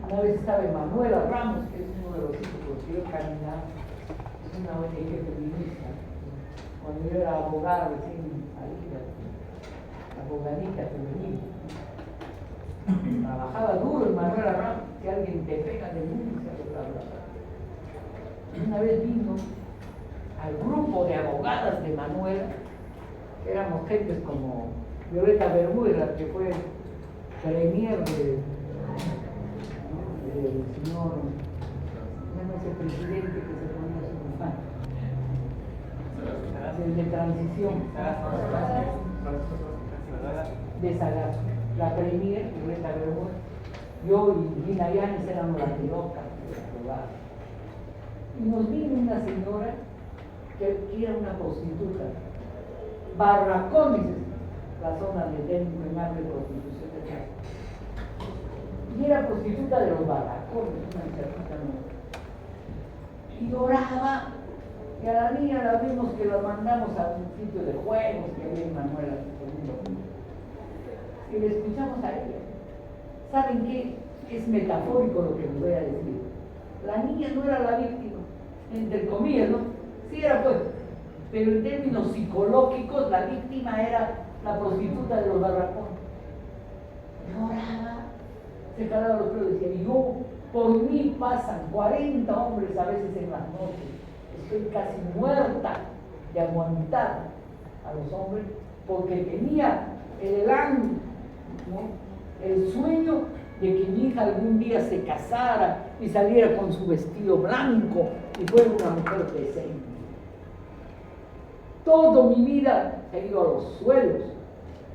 Una vez estaba Emanuela Ramos, que es uno de los hijos por los que yo caminaba, es una ONG feminista. Cuando yo era abogada recién salida, abogadita feminista, trabajaba duro Emanuela Ramos, que alguien te pega de música, bla, bla, bla. Una vez vino al grupo de abogadas de Manuela, que éramos gentes como Violeta Bermúdez, la que fue premier del señor, no ese presidente que se ponía su bufanda, el de transición, de Sagaz, la premier, Violeta Bermúdez, yo y Gina Yanes éramos las locas de la abogada. Y nos vino una señora que era una prostituta, Barracones, la zona de técnico en arte de prostitución de casa. Y era prostituta de los Barracones, una muchachita nueva. Y lloraba, y a la niña la vimos que la mandamos a un sitio de juegos que había en Manuela, y le escuchamos a ella. ¿Saben qué? Es metafórico lo que les voy a decir. La niña no era la víctima, entre comillas, ¿no? Sí era pues, pero en términos psicológicos la víctima era la prostituta de los Barracones. Lloraba, se calaba los pelos y decía, yo, por mí pasan 40 hombres a veces en las noches, estoy casi muerta de aguantar a los hombres porque tenía el sueño de que mi hija algún día se casara y saliera con su vestido blanco y fuera una mujer decente. Toda mi vida he ido a los suelos.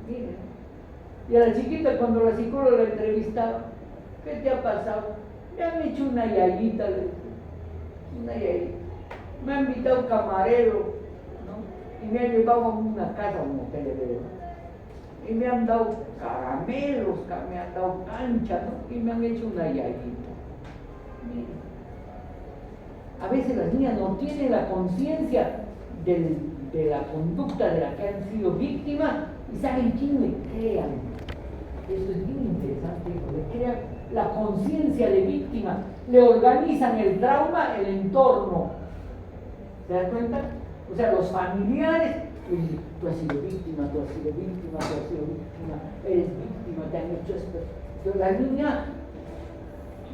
Miren. Y a la chiquita, cuando la psicóloga la entrevistaba, ¿qué te ha pasado? Me han hecho una yayita, le decía, una yayita. Me han invitado camarero, ¿no? Y me han llevado a una casa, a un hotel de verano. Y me han dado caramelos, me han dado cancha, ¿no? Y me han hecho una yayita. Miren. A veces las niñas no tienen la conciencia de la conducta de la que han sido víctimas y saben quién le crean. Esto es bien interesante, le crean la conciencia de víctima, le organizan el trauma, el entorno. ¿Se dan cuenta? O sea, los familiares, tú has sido víctima, tú has sido víctima, tú has sido víctima, eres víctima, te han hecho esto. Pero la niña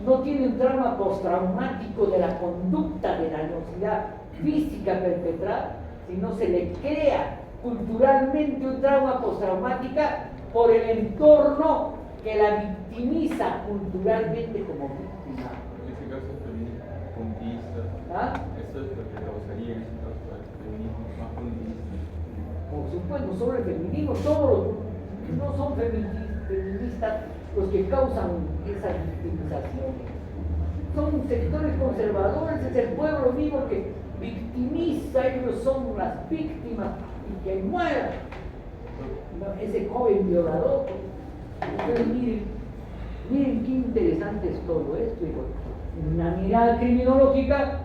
no tiene un trauma postraumático de la conducta de dañosidad física perpetrada, sino se le crea culturalmente un trauma postraumática por el entorno que la victimiza culturalmente como víctima. En ese caso es feminismo puntista. ¿Ah? Eso es lo que causaría en ese caso el feminismo más puntista. Por supuesto, no solo el feminismo, todos no son feministas los que causan esa victimización. Son sectores conservadores, es el pueblo mismo que victimiza, ellos son las víctimas y que mueran. Ese joven violador. Entonces miren qué interesante es todo esto. Una mirada criminológica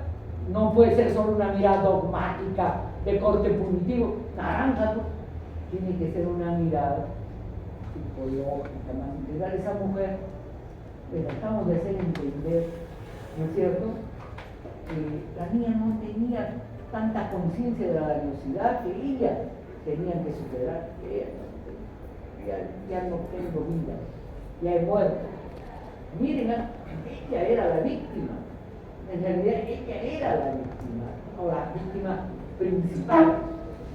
no puede ser solo una mirada dogmática de corte punitivo, naranja, ¿no? Tiene que ser una mirada psicológica, más integral. Esa mujer le tratamos de hacer entender, ¿no es cierto?, que la niña no tenía tanta conciencia de la dañosidad que ella tenía que superar, que ella ya no tengo vida, ya he muerto. Miren, ella era la víctima, en realidad ella era la víctima, o la víctima principal,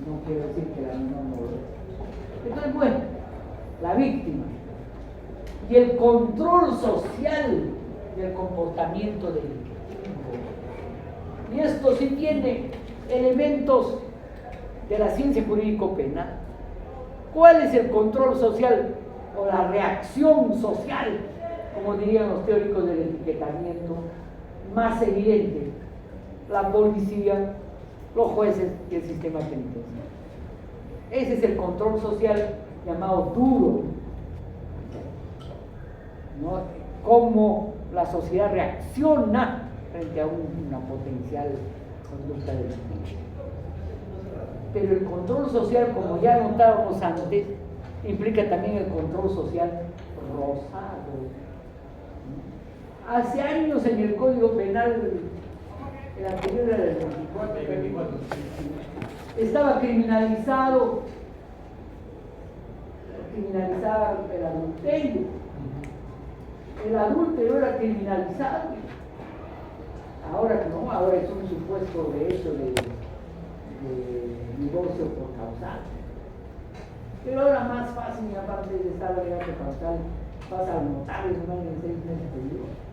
No quiero decir que la menor no lo es. Entonces, bueno, la víctima y el control social del comportamiento delictivo. Y esto sí tiene elementos de la ciencia jurídico-penal. ¿Cuál es el control social o la reacción social, como dirían los teóricos del etiquetamiento, más evidente? La policía, los jueces y el sistema penitenciario. Ese es el control social llamado duro, ¿no? Cómo la sociedad reacciona frente a una potencial conducta delictiva. Pero el control social, como ya notábamos antes, implica también el control social rosado. Hace años en el Código Penal, el anterior era del 24, estaba criminalizado el adulterio. El adúltero era criminalizado. Ahora no, ahora es un supuesto de hecho de divorcio por causal. Pero ahora más fácil, aparte de estar legal causal, pasa al notario en 6 meses de divorcio.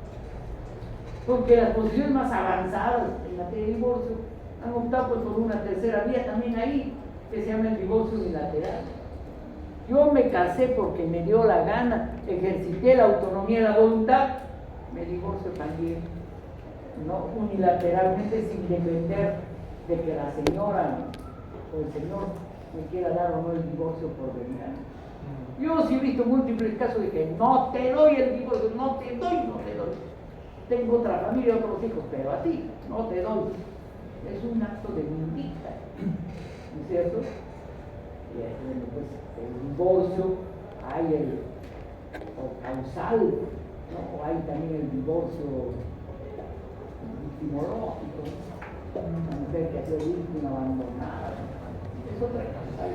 Porque las posiciones más avanzadas en materia de divorcio han optado pues, por una tercera vía también ahí, que se llama el divorcio unilateral. Yo me casé porque me dio la gana, ejercité la autonomía y la voluntad, me divorcio también, no unilateralmente, sin depender de que la señora o el señor me quiera dar o no el divorcio por venganza. Yo sí he visto múltiples casos de que no te doy el divorcio, no te doy. Tengo otra familia, otros hijos, pero a ti no te doy. Es un acto de vindicta, ¿no es cierto? Y bueno, pues el divorcio, hay el causal, ¿no? O hay también el divorcio victimológico, una mujer que ha sido víctima abandonada, es otra causal.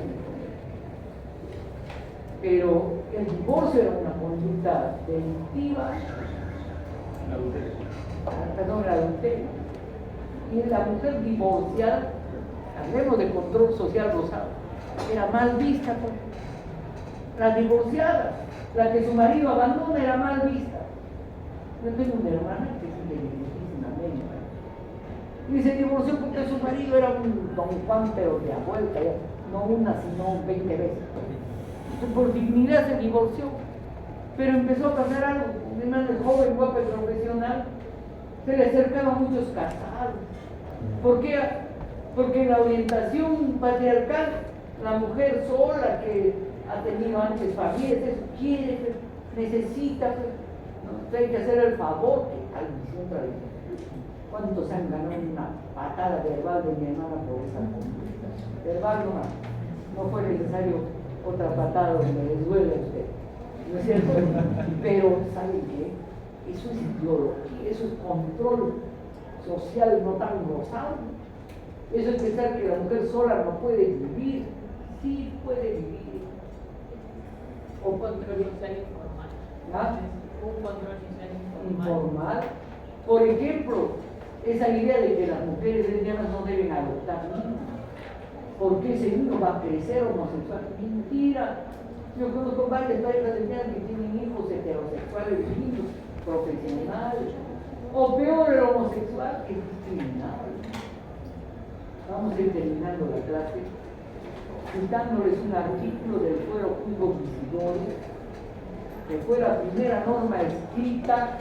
Pero el divorcio era una conducta delictiva, perdón, el adulterio. Y la mujer divorciada, hablemos de control social rosado, era mal vista por la divorciada, la que su marido abandona era mal vista. Yo tengo una hermana que es inteligentísima y se divorció porque su marido era un don Juan, pero de a vuelta, ya, no una sino 20 veces. Entonces, por dignidad se divorció, pero empezó a pasar algo. Mi hermana es joven, guapa y profesional, se le acercaban muchos casados. ¿Por qué? Porque en la orientación patriarcal, la mujer sola que ha tenido antes familias, eso quiere, necesita, ¿no? Hay que hacer el favor, que hay visión tradicional. ¿Cuántos han ganado una patada verbal de mi hermana por esa conducta? Verbal no fue necesario otra patada donde les duele a usted, ¿no es cierto? Pero, ¿saben qué? Eso es ideología, eso es control social no tan rosado. Eso es pensar que la mujer sola no puede vivir. Sí puede vivir. Un control social informal. ¿Ah? Un control social Informal. Por ejemplo, esa idea de que las mujeres lesbianas no deben adoptar niños. Porque ese niño va a crecer homosexual. Mentira. Yo conozco varias parejas lesbianas que tienen hijos heterosexuales, hijos profesionales. O peor, el homosexual, que es discriminado. Vamos a ir terminando la clase, citándoles un artículo del Fuero Juigo Visigodo, que fue la primera norma escrita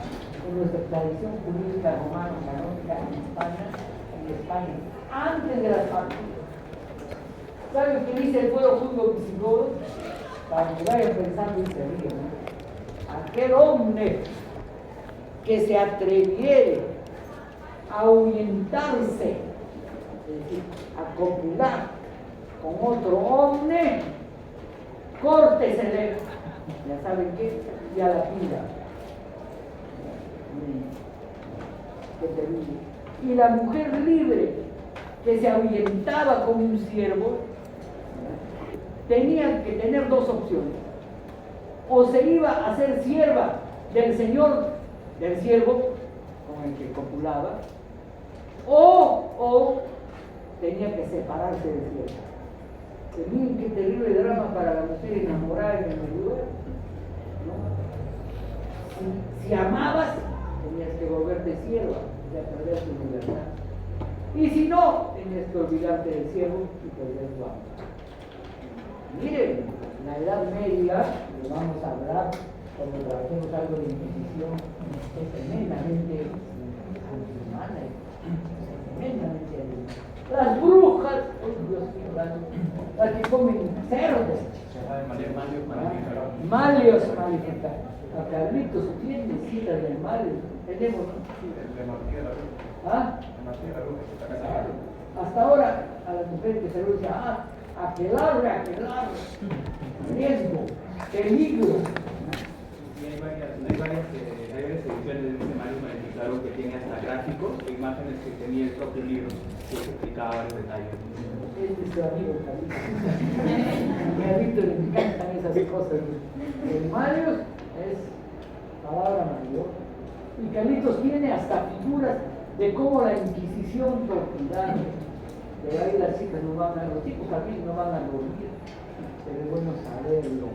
en nuestra tradición jurídica romana canónica en España, antes de las partidas. ¿Saben qué dice el Fuero Juigo Visigodo? Para que vayan pensando y se ríen, ¿no? Aquel hombre que se atreviere a ahuyentarse, es decir, a copular con otro hombre, córtesele, ya saben qué, y a la pila. Qué terrible. Y la mujer libre que se ahuyentaba con un siervo, tenía que tener dos opciones: o se iba a ser sierva del señor del siervo con el que copulaba, o tenía que separarse del siervo. Qué terrible drama para la mujer enamorada en el lugar, ¿no? Si amabas, tenías que volverte sierva, ya perder tu libertad. Y si no, tenías que olvidarte del siervo y perder tu amo. Miren, en la Edad Media, le vamos a hablar cuando trabajemos algo de Inquisición, es tremendamente anti-humana, tremendamente anti-humana. Las brujas, oh Dios mío, las que comen cerdos, malios manifestados. A Carlitos tiene citas de malios, tenemos. ¿Ah? Hasta ahora a las mujeres que se lo dicen, aquelarre, riesgo, peligro. Y hay varias ediciones de este Mario Magnificado que tiene hasta gráficos e imágenes que tenía el propio libro que explicaba varios detalles. Este es su amigo Carlitos. A Carlitos le encantan esas cosas. El Mario es palabra mayor. Y Carlitos tiene hasta figuras de cómo la Inquisición torturaba. De ahí las chicas no van a, los chicos aquí no van a dormir, pero es bueno saberlo.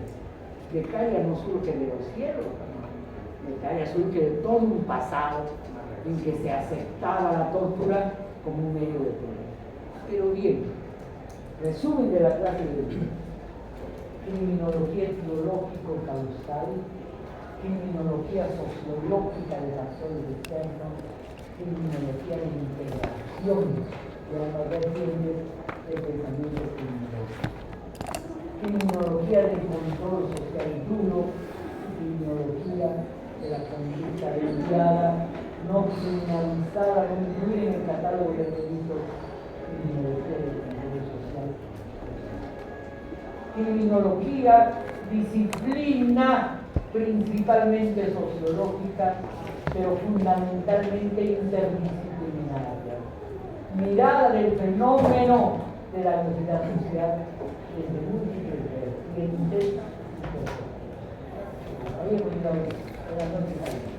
Que caiga no surge de los cielos, que caiga surge de todo un pasado en que se aceptaba la tortura como un medio de poder. Pero bien, resumen de la clase de hoy: criminología etiológico-causal, criminología sociológica de las actores externos, criminología de integración de las vertientes del pensamiento criminológico, criminología del control social duro, criminología de la conducta desviada, no criminalizada, no incluida en el catálogo de delitos, criminología del control social. Criminología, disciplina principalmente sociológica, pero fundamentalmente interdisciplinaria. Mirada del fenómeno de la necesidad social desde múltiples vertientes. Buenas noches.